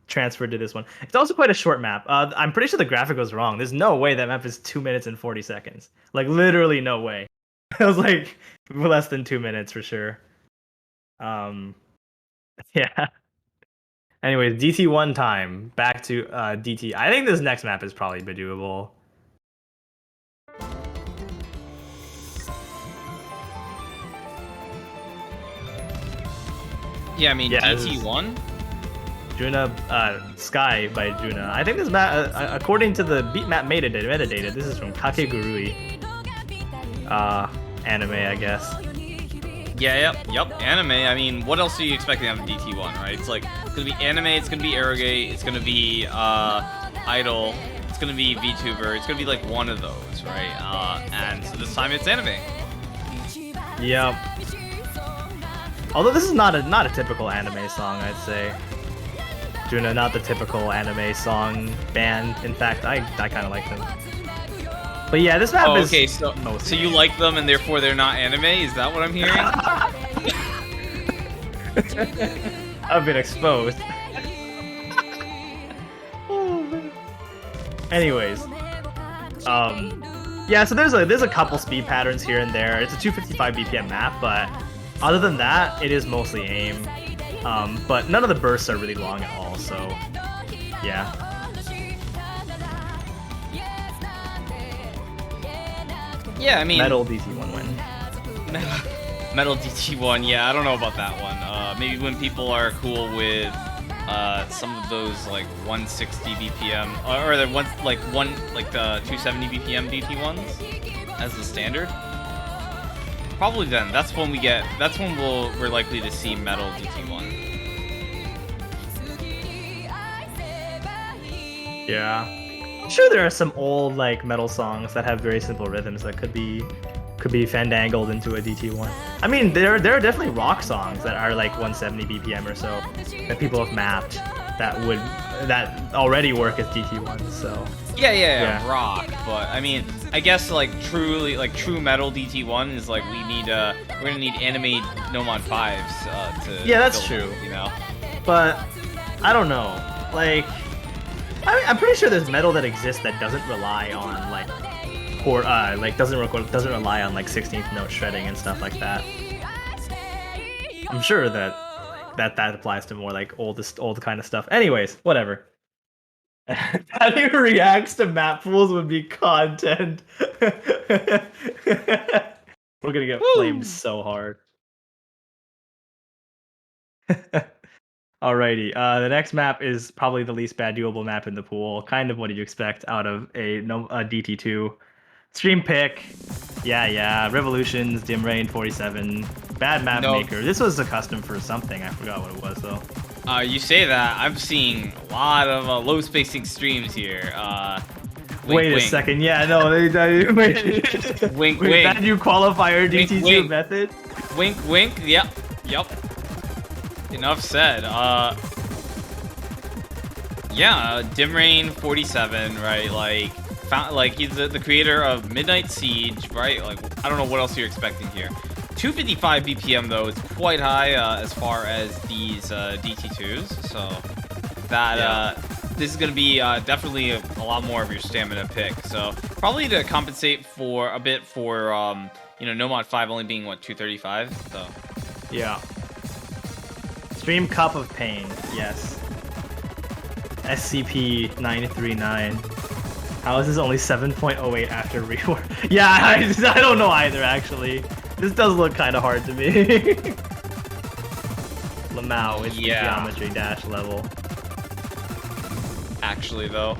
transferred to this one. It's also quite a short map. I'm pretty sure the graphic was wrong. There's no way that map is 2 minutes and 40 seconds. Like literally no way. It was like less than 2 minutes for sure. Yeah. Anyways, DT1 time. Back to DT. I think this next map is probably doable. Yeah, I mean, yeah, DT1? Juna, Sky by Juna. I think this map, according to the beat map metadata, this is from Kakegurui. Anime, I guess. Yeah, yep, anime. I mean, what else are you expecting out of DT1, right? It's like, it's gonna be anime, it's gonna be Arrogate, it's gonna be, Idol, it's gonna be VTuber, it's gonna be like one of those, right? And so this time it's anime. Yep. Although this is not a typical anime song, I'd say. Juna, not the typical anime song band. In fact, I kind of like them. But yeah, this map is. Okay, so you like them and therefore they're not anime? Is that what I'm hearing? I've been exposed. Anyways, yeah. So there's a couple speed patterns here and there. It's a 255 BPM map, but other than that, it is mostly aim. But none of the bursts are really long at all. So yeah. Yeah, I mean, Metal DT1 win. Metal DT1, yeah, I don't know about that one. Maybe when people are cool with some of those like 160 BPM or the 270 BPM DT1s as the standard. Probably then. That's when we're likely to see Metal DT1. Yeah. I'm sure there are some old like metal songs that have very simple rhythms that could be fandangled into a DT1. I mean, there are definitely rock songs that are like 170 BPM or so that people have mapped that would that already work as DT1. So Yeah, rock. But I mean, I guess like truly, like true metal DT1 is like we're gonna need anime Nomod 5s to. Yeah, that's build true. them, you know. But I don't know. Like, I'm pretty sure there's metal that exists that doesn't rely on like, doesn't rely on like 16th note shredding and stuff like that. I'm sure that applies to more like old kind of stuff. Anyways, whatever. Having reacts to map pools would be content. We're gonna get flamed so hard. Alrighty, the next map is probably the least bad doable map in the pool. Kind of what you expect out of a DT2. Stream pick. Yeah. Revolutions, Dim Rain 47. Bad map maker. This was a custom for something. I forgot what it was though. You say that. I'm seeing a lot of low spacing streams here. Wait a second. Yeah, no. Wait. Wink. That new qualifier DT2 method? Wink. Yep. Enough said. Yeah, Dim Rain 47, right? Like he's the creator of Midnight Siege, right? Like I don't know what else you're expecting here. 255 BPM though is quite high as far as these DT2s. So that this is gonna be definitely a lot more of your stamina pick. So probably to compensate for a bit for Nomod 5 only being what 235. So yeah. Stream Cup of Pain, yes. SCP-939. How is this only 7.08 after rework? Yeah, I don't know either, actually. This does look kind of hard to me. Lamau is the geometry dash level. Actually, though.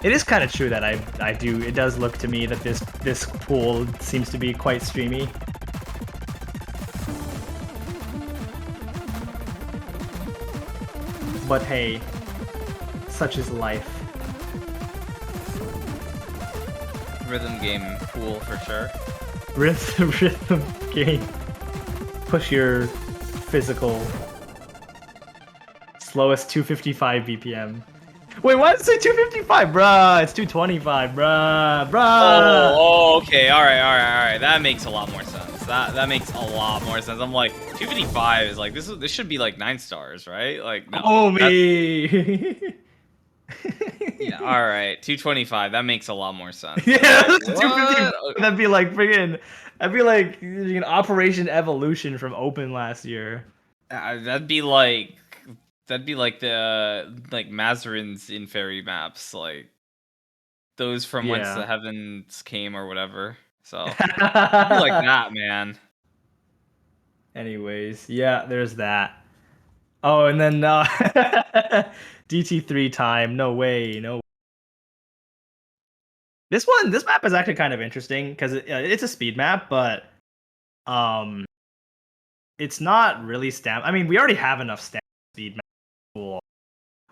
It is kind of true that I do. It does look to me that this pool seems to be quite streamy. But hey, such is life. Rhythm game pool for sure. Rhythm game. Push your physical. Slowest 255 BPM. Wait, why did it say 255? Bruh, it's 225, bruh. Oh, okay, alright. That makes a lot more sense. That makes a lot more sense. I'm like, 255 is like, this should be like 9 stars, right? Like, no. Oh, me. Yeah, alright, 225, that makes a lot more sense. Yeah, 255. That'd be like friggin', that'd be like an Operation Evolution from Open last year. That'd be like the Mazarin's in fairy maps, like those from whence the heavens came or whatever. So it'd be like that, man. Anyways, yeah, there's that. Oh, and then DT3 time. No way, no. This map is actually kind of interesting because it's a speed map, but it's not really I mean, we already have enough speed map pool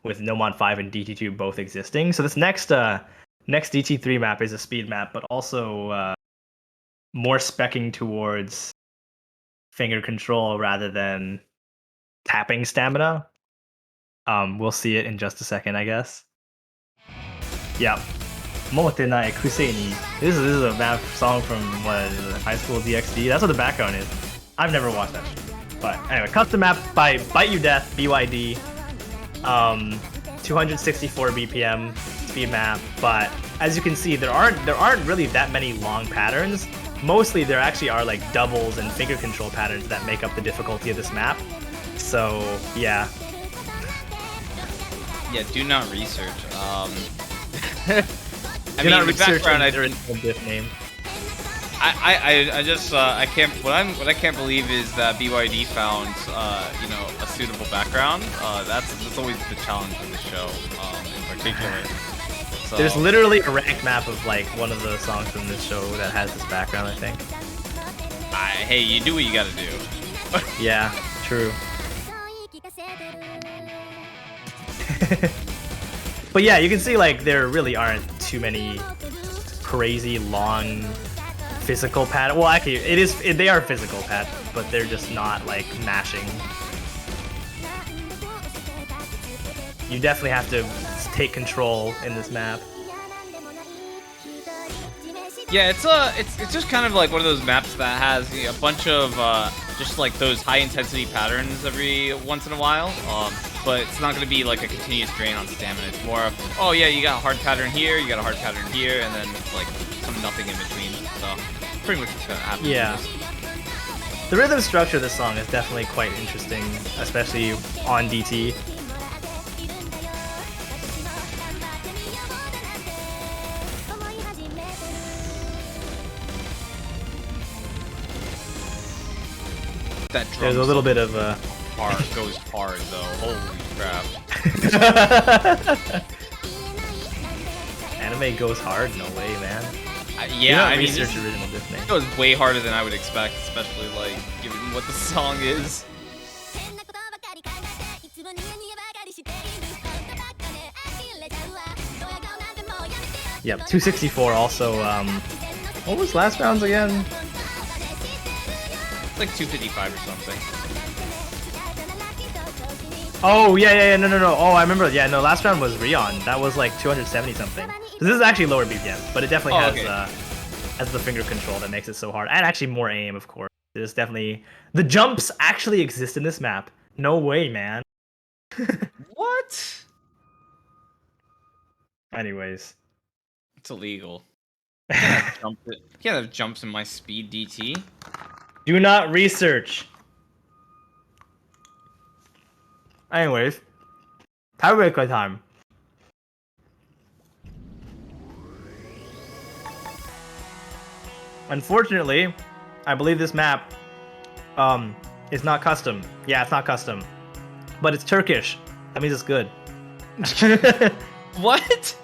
with Nomod 5 and DT2 both existing. So this next DT3 map is a speed map, but also more speccing towards finger control rather than tapping stamina. We'll see it in just a second, I guess. Yep. Motenai Kuseni. This is a map song from what is it, High School DxD. That's what the background is. I've never watched that shit. But anyway, custom map by Bite You Death, BYD. 264 BPM speed map, but as you can see, there aren't really that many long patterns. Mostly there actually are like doubles and finger control patterns that make up the difficulty of this map. So yeah. Yeah, do not research. I mean, the background I diff name. I just I can't what I can't believe is that BYD found a suitable background. That's always the challenge of the show in particular. So, there's literally a ranked map of like one of the songs from this show that has this background, I think. Hey, you do what you gotta do. Yeah, true. But yeah, you can see like there really aren't too many crazy long physical patterns. Well, actually, they are physical patterns, but they're just not like mashing you definitely have to take control in this map. Yeah, it's just kind of like one of those maps that has a bunch of just like those high intensity patterns every once in a while. But it's not going to be like a continuous drain on stamina. It's more of, oh yeah, you got a hard pattern here, you got a hard pattern here, and then like some nothing in between. So pretty much what's going to happen. Yeah. The rhythm structure of this song is definitely quite interesting, especially on DT. That drum There's a little bit of goes hard though. Holy crap. Anime goes hard? No way, man. Yeah, I mean, research original diff name. It goes way harder than I would expect, especially like given what the song is. Yep, 264 also. What was last rounds again? It's like 255 or something. Oh yeah, no. Oh, I remember. Yeah, no, last round was Rion. That was like 270 something. This is actually lower BPM, but it definitely has the finger control that makes it so hard, and actually more aim, of course. There's definitely the jumps actually exist in this map. No way, man. What? Anyways, it's illegal. You can't have jumps in my speed DT. Do not research. Anyways, tiebreaker time. Unfortunately, I believe this map is not custom. Yeah, it's not custom. But it's Turkish. That means it's good. What?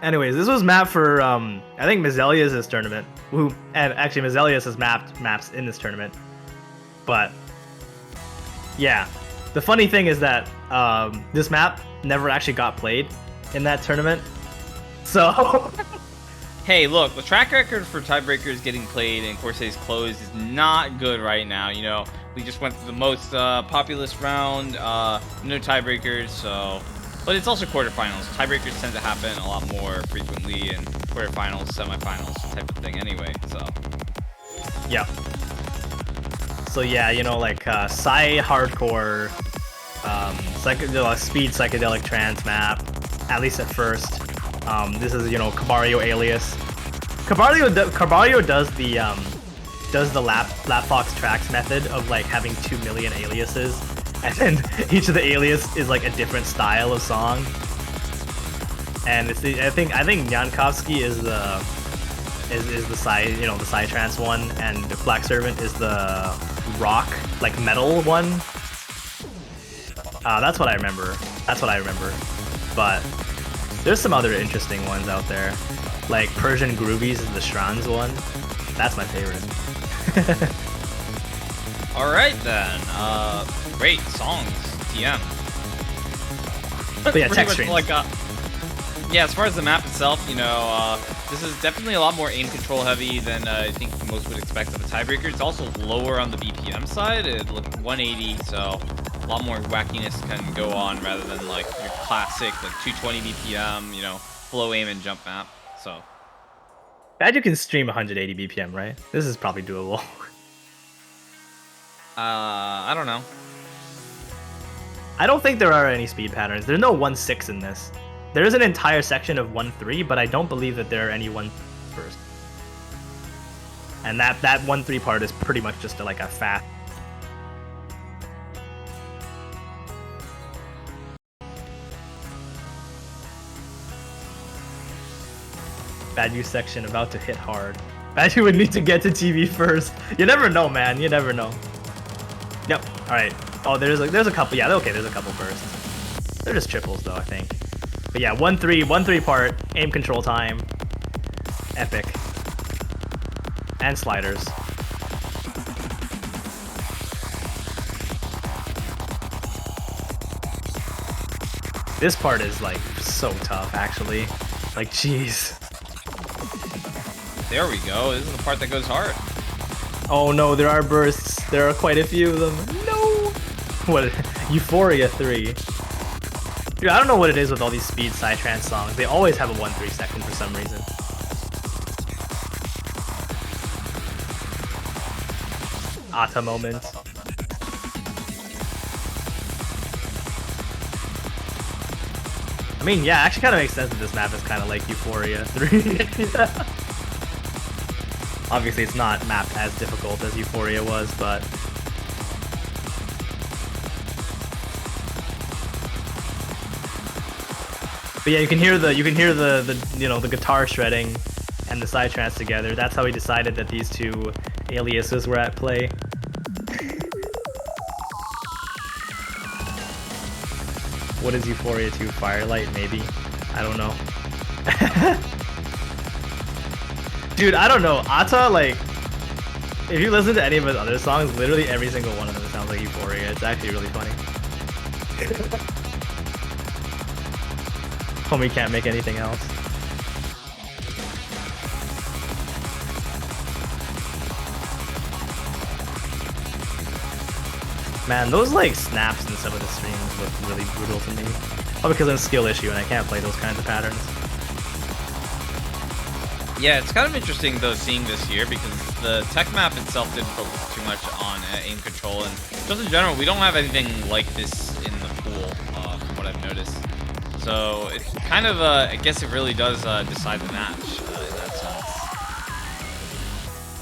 Anyways, this was mapped for I think Mizelius' tournament. And actually Mizelius has mapped maps in this tournament. But yeah. The funny thing is that this map never actually got played in that tournament. So hey, look, the track record for Tiebreakers getting played in Corsace Closed is not good right now. You know, we just went through the most populous round, no tiebreakers, so... But it's also quarterfinals. Tiebreakers tend to happen a lot more frequently in quarterfinals, semifinals type of thing anyway, so... Yeah. So yeah, you know, like Psy Hardcore, speed psychedelic trance map, at least at first. This is, you know, Cabario alias. Cabario does the Lapfox tracks method of like having 2 million aliases, and then each of the alias is like a different style of song. And it's I think Yankovsky is the Psy, you know, the Psy trance one, and Black Servant is the rock, like metal one. That's what I remember. But there's some other interesting ones out there. Like Persian Groovies is the Strands one. That's my favorite. Alright then. Great songs, TM. But yeah, text streams. Like, yeah, as far as the map itself, you know, this is definitely a lot more aim control heavy than I think most would expect of a tiebreaker. It's also lower on the BPM side. It looked 180, so a lot more wackiness can go on rather than like your classic like 220 BPM, you know, flow aim and jump map. So Bad you can stream 180 BPM, right? This is probably doable. I don't know. I don't think there are any speed patterns. There's no 1-6 in this. There is an entire section of 1-3, but I don't believe that there are any 1-1st. And that 1-3 part is pretty much just like a fast. Badu section about to hit hard. Badu would need to get to TV first. You never know, man. You never know. Yep. All right. Oh, there's a couple. Yeah. Okay. There's a couple bursts. They're just triples though, I think. But yeah, 1-3 part. Aim control time. Epic. And sliders. This part is like so tough, actually. Like, jeez. There we go. This is the part that goes hard. Oh no, there are bursts. There are quite a few of them. No! What? Euphoria 3. Dude, I don't know what it is with all these speed psytrance songs. They always have a 1-3 second for some reason. Ata moment. I mean, yeah, actually kind of makes sense that this map is kind of like Euphoria 3. Obviously, it's not mapped as difficult as Euphoria was, but... But yeah, you can hear the you know, the guitar shredding and the psytrance together. That's how he decided that these two aliases were at play. What is Euphoria 2? Firelight, maybe? I don't know. Dude, I don't know. Ata, like, if you listen to any of his other songs, literally every single one of them sounds like Euphoria. It's actually really funny. Homie can't make anything else. Man, those like snaps in some of the streams look really brutal to me. Probably because I'm a skill issue and I can't play those kinds of patterns. Yeah, it's kind of interesting though seeing this here because the tech map itself didn't focus too much on aim control, and just in general, we don't have anything like this in the pool, from what I've noticed. So it kind of, I guess it really does decide the match in that sense.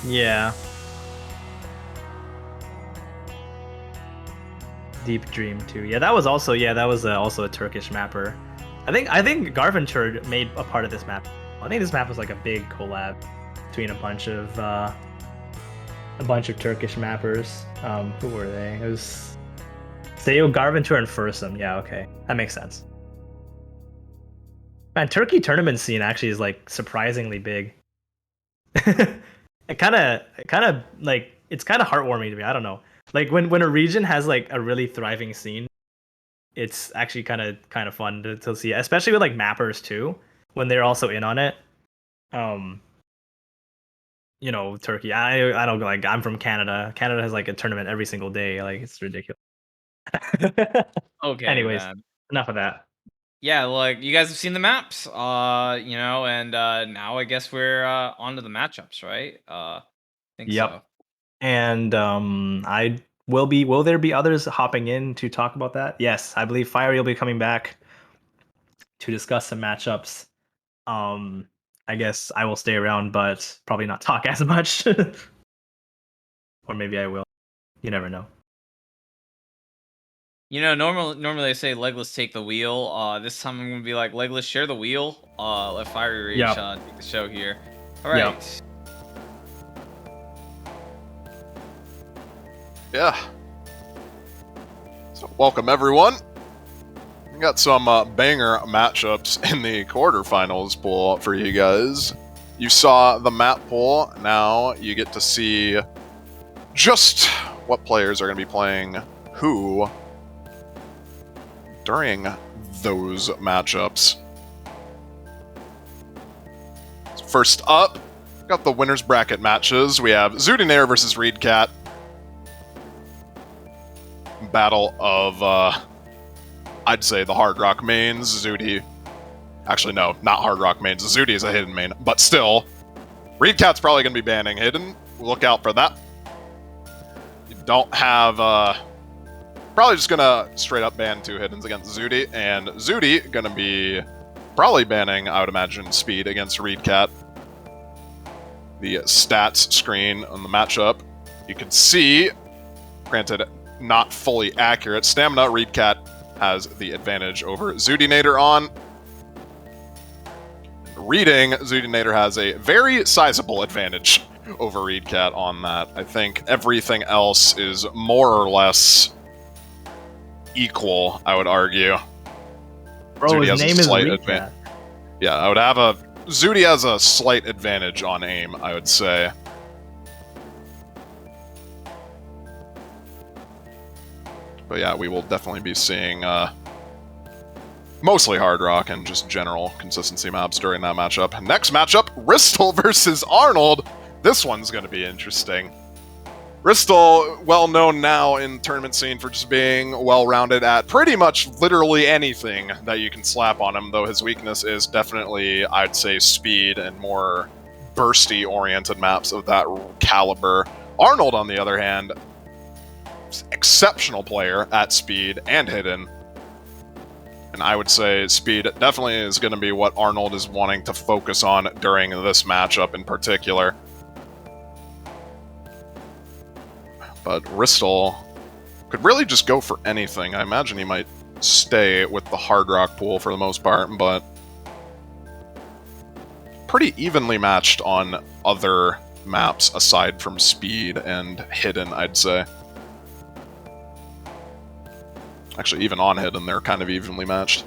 Yeah. Deep Dream too. Yeah, that was also also a Turkish mapper. I think Garventure made a part of this map. I think this map was like a big collab between a bunch of Turkish mappers. Who were they? It was Seo, Garventure, and Fursum. Yeah, okay, that makes sense. Man, Turkey tournament scene actually is like surprisingly big. It kind of like it's kind of heartwarming to me. I don't know. Like when a region has like a really thriving scene, it's actually kind of fun to see, especially with like mappers too, when they're also in on it. You know, Turkey. I don't like. I'm from Canada. Canada has like a tournament every single day. Like it's ridiculous. Okay, Anyways, man. enough of that. Yeah, like you guys have seen the maps, you know, and now I guess we're on to the matchups, right? I think Yep. so. And will there be others hopping in to talk about that? Yes, I believe Fiery will be coming back to discuss some matchups. I guess I will stay around, but probably not talk as much. Or maybe I will. You never know. You know, normally I say legless take the wheel. This time I'm gonna be like legless share the wheel. Let Fiery Rage take the show here. All right. Yep. Yeah. So welcome everyone. We got some banger matchups in the quarterfinals pool for you guys. You saw the map pool. Now you get to see just what players are going to be playing who during those matchups. First up, got the winners bracket matches. We have Zudinair versus Reedcat. Battle of, I'd say the Hard Rock mains. Zudi. Actually, no, not Hard Rock mains. Zudi is a hidden main, but still. Reedcat's probably going to be banning hidden. Look out for that. You don't have, probably just going to straight up ban 2 hiddens against Zudi, and Zudi going to be probably banning, I would imagine, speed against Reedcat. The stats screen on the matchup, you can see, granted, not fully accurate. Stamina, Reedcat has the advantage over Zudinator on. Reading, Zudinator has a very sizable advantage over Reedcat on that. I think everything else is more or less equal, I would argue. Bro, Zudi his has a name is slight Reedcat. Yeah, I would have a... Zudi has a slight advantage on aim, I would say. But yeah, we will definitely be seeing mostly Hard Rock and just general consistency maps during that matchup. Next matchup, Ristal versus Arnold. This one's going to be interesting. Bristol, well known now in tournament scene for just being well-rounded at pretty much literally anything that you can slap on him, though his weakness is definitely, I'd say, speed and more bursty-oriented maps of that caliber. Arnold, on the other hand, exceptional player at speed and hidden. And I would say speed definitely is going to be what Arnold is wanting to focus on during this matchup in particular. But Ristal could really just go for anything. I imagine he might stay with the Hard Rock pool for the most part, but pretty evenly matched on other maps aside from speed and hidden, I'd say. Actually, even on hidden, they're kind of evenly matched.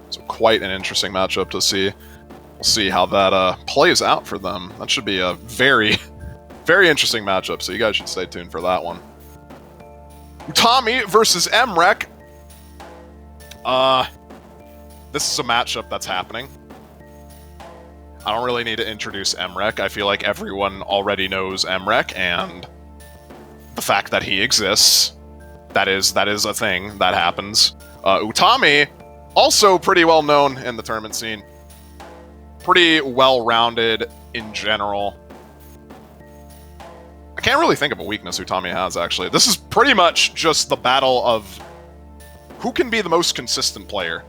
So quite an interesting matchup to see. We'll see how that plays out for them. That should be a very, very interesting matchup, so you guys should stay tuned for that one. Tommy versus Emrek. This is a matchup that's happening. I don't really need to introduce Emrek. I feel like everyone already knows Emrek, and the fact that he exists, that is a thing that happens. Utami, also pretty well known in the tournament scene. Pretty well-rounded in general. I can't really think of a weakness Utami has, actually. This is pretty much just the battle of who can be the most consistent player.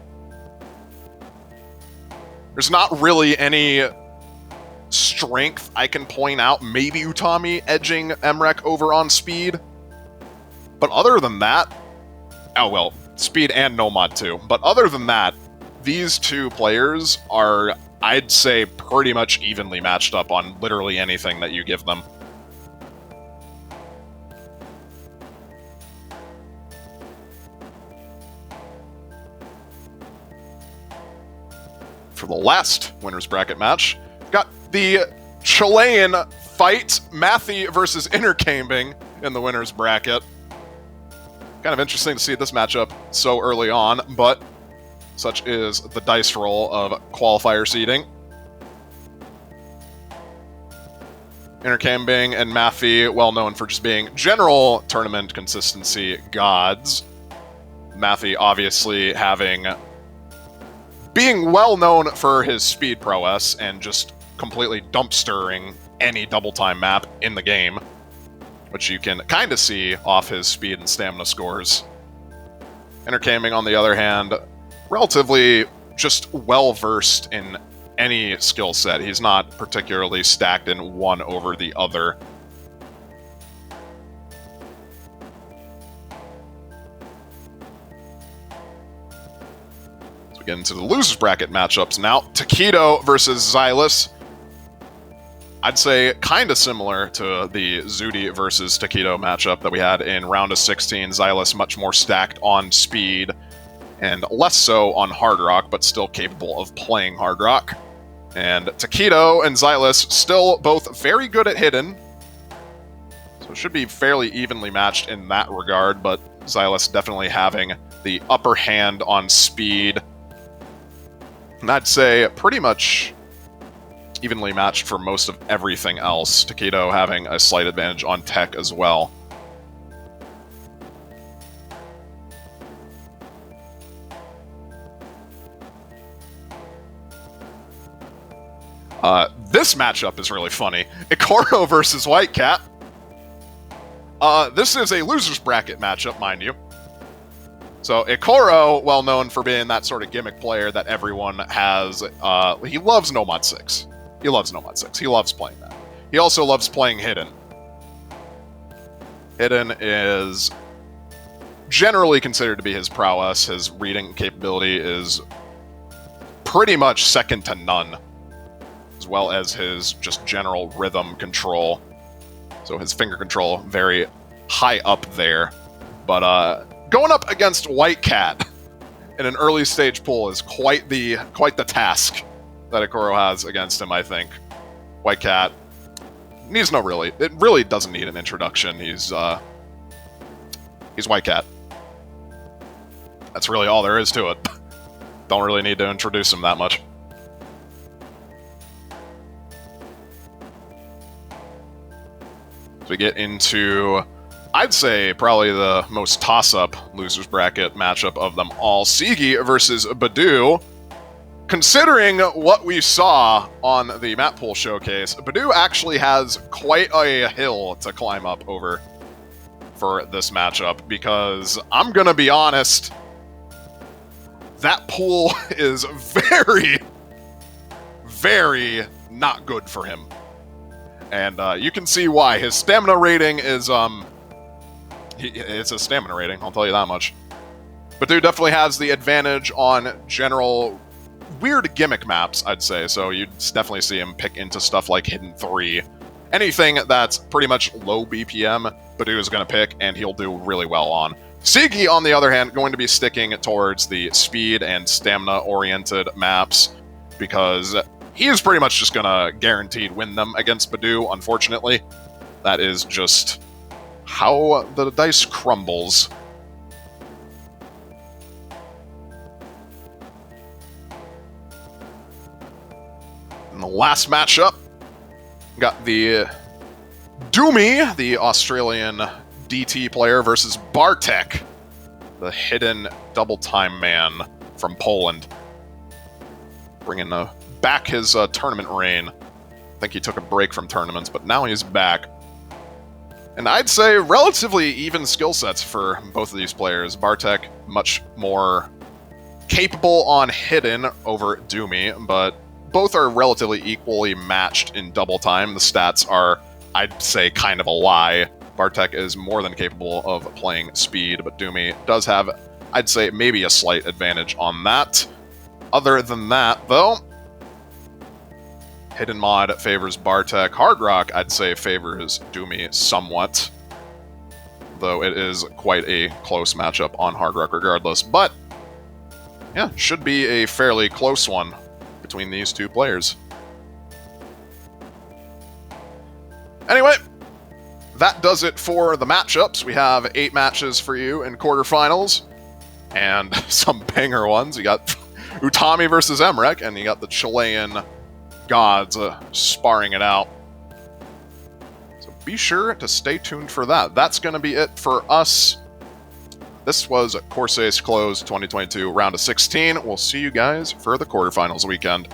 There's not really any strength I can point out. Maybe Utami edging Emrek over on speed. But other than that... Oh, well, speed and Nomod too. But other than that, these two players are, I'd say, pretty much evenly matched up on literally anything that you give them. For the last winner's bracket match, got the Chilean fight, Matthew versus Intercambing in the winner's bracket. Kind of interesting to see this matchup so early on, but such is the dice roll of qualifier seeding. Intercambing and Matthew, well known for just being general tournament consistency gods. Matthew obviously being well known for his speed prowess and just completely dumpstering any double time map in the game, which you can kind of see off his speed and stamina scores. Intercambing, on the other hand, relatively just well-versed in any skill set. He's not particularly stacked in one over the other. We get into the losers bracket matchups now. Taquito versus Xylus. I'd say kind of similar to the Zudi versus Taquito matchup that we had in round of 16. Xylus much more stacked on speed and less so on Hard Rock, but still capable of playing Hard Rock. And Taquito and Xylus still both very good at hidden. So it should be fairly evenly matched in that regard, but Xylus definitely having the upper hand on speed. And I'd say pretty much evenly matched for most of everything else. Taquito having a slight advantage on tech as well. This matchup is really funny. Ikoro versus Whitecat. This is a loser's bracket matchup, mind you. So Ikoro, well known for being that sort of gimmick player that everyone has. He loves Nomod 6. He loves Nomod 6. He loves playing that. He also loves playing Hidden. Hidden is generally considered to be his prowess. His reading capability is pretty much second to none, as well as his just general rhythm control. So his finger control very high up there. But going up against Whitecat in an early stage pool is quite the task that Ikoro has against him, I think. Whitecat needs it really doesn't need an introduction. He's Whitecat. That's really all there is to it. Don't really need to introduce him that much. we get into, I'd say, probably the most toss-up losers bracket matchup of them all. Sigi versus Badu. Considering what we saw on the Mappool showcase, Badu actually has quite a hill to climb up over for this matchup, because I'm gonna be honest, that pool is very, very not good for him. And you can see why. His stamina rating is, it's a stamina rating, I'll tell you that much. Badu definitely has the advantage on general weird gimmick maps, I'd say, so you'd definitely see him pick into stuff like Hidden 3. Anything that's pretty much low BPM, Badu is going to pick, and he'll do really well on. Sigi, on the other hand, going to be sticking towards the speed and stamina-oriented maps, because he is pretty much just going to guaranteed win them against Badu, unfortunately. That is just how the dice crumbles. In the last matchup, got the Doomy, the Australian DT player, versus Bartek, the hidden double time man from Poland. Bringing back his tournament reign. I think he took a break from tournaments, but now he's back. And I'd say relatively even skill sets for both of these players. Bartek, much more capable on hidden over Doomy, but both are relatively equally matched in double time. The stats are, I'd say, kind of a lie. Bartek is more than capable of playing speed, but Doomy does have, I'd say, maybe a slight advantage on that. Other than that, though, Hidden Mod favors Bartek. Hard Rock, I'd say, favors Doomy somewhat, though it is quite a close matchup on Hard Rock regardless. But, yeah, should be a fairly close one between these two players. Anyway, that does it for the matchups. We have 8 matches for you in quarterfinals, and some banger ones. You got Utami versus Emrek, and you got the Chilean gods sparring it out. So be sure to stay tuned for that. That's going to be it for us. This was Corsace Closed 2022 round of 16. We'll see you guys for the quarterfinals weekend.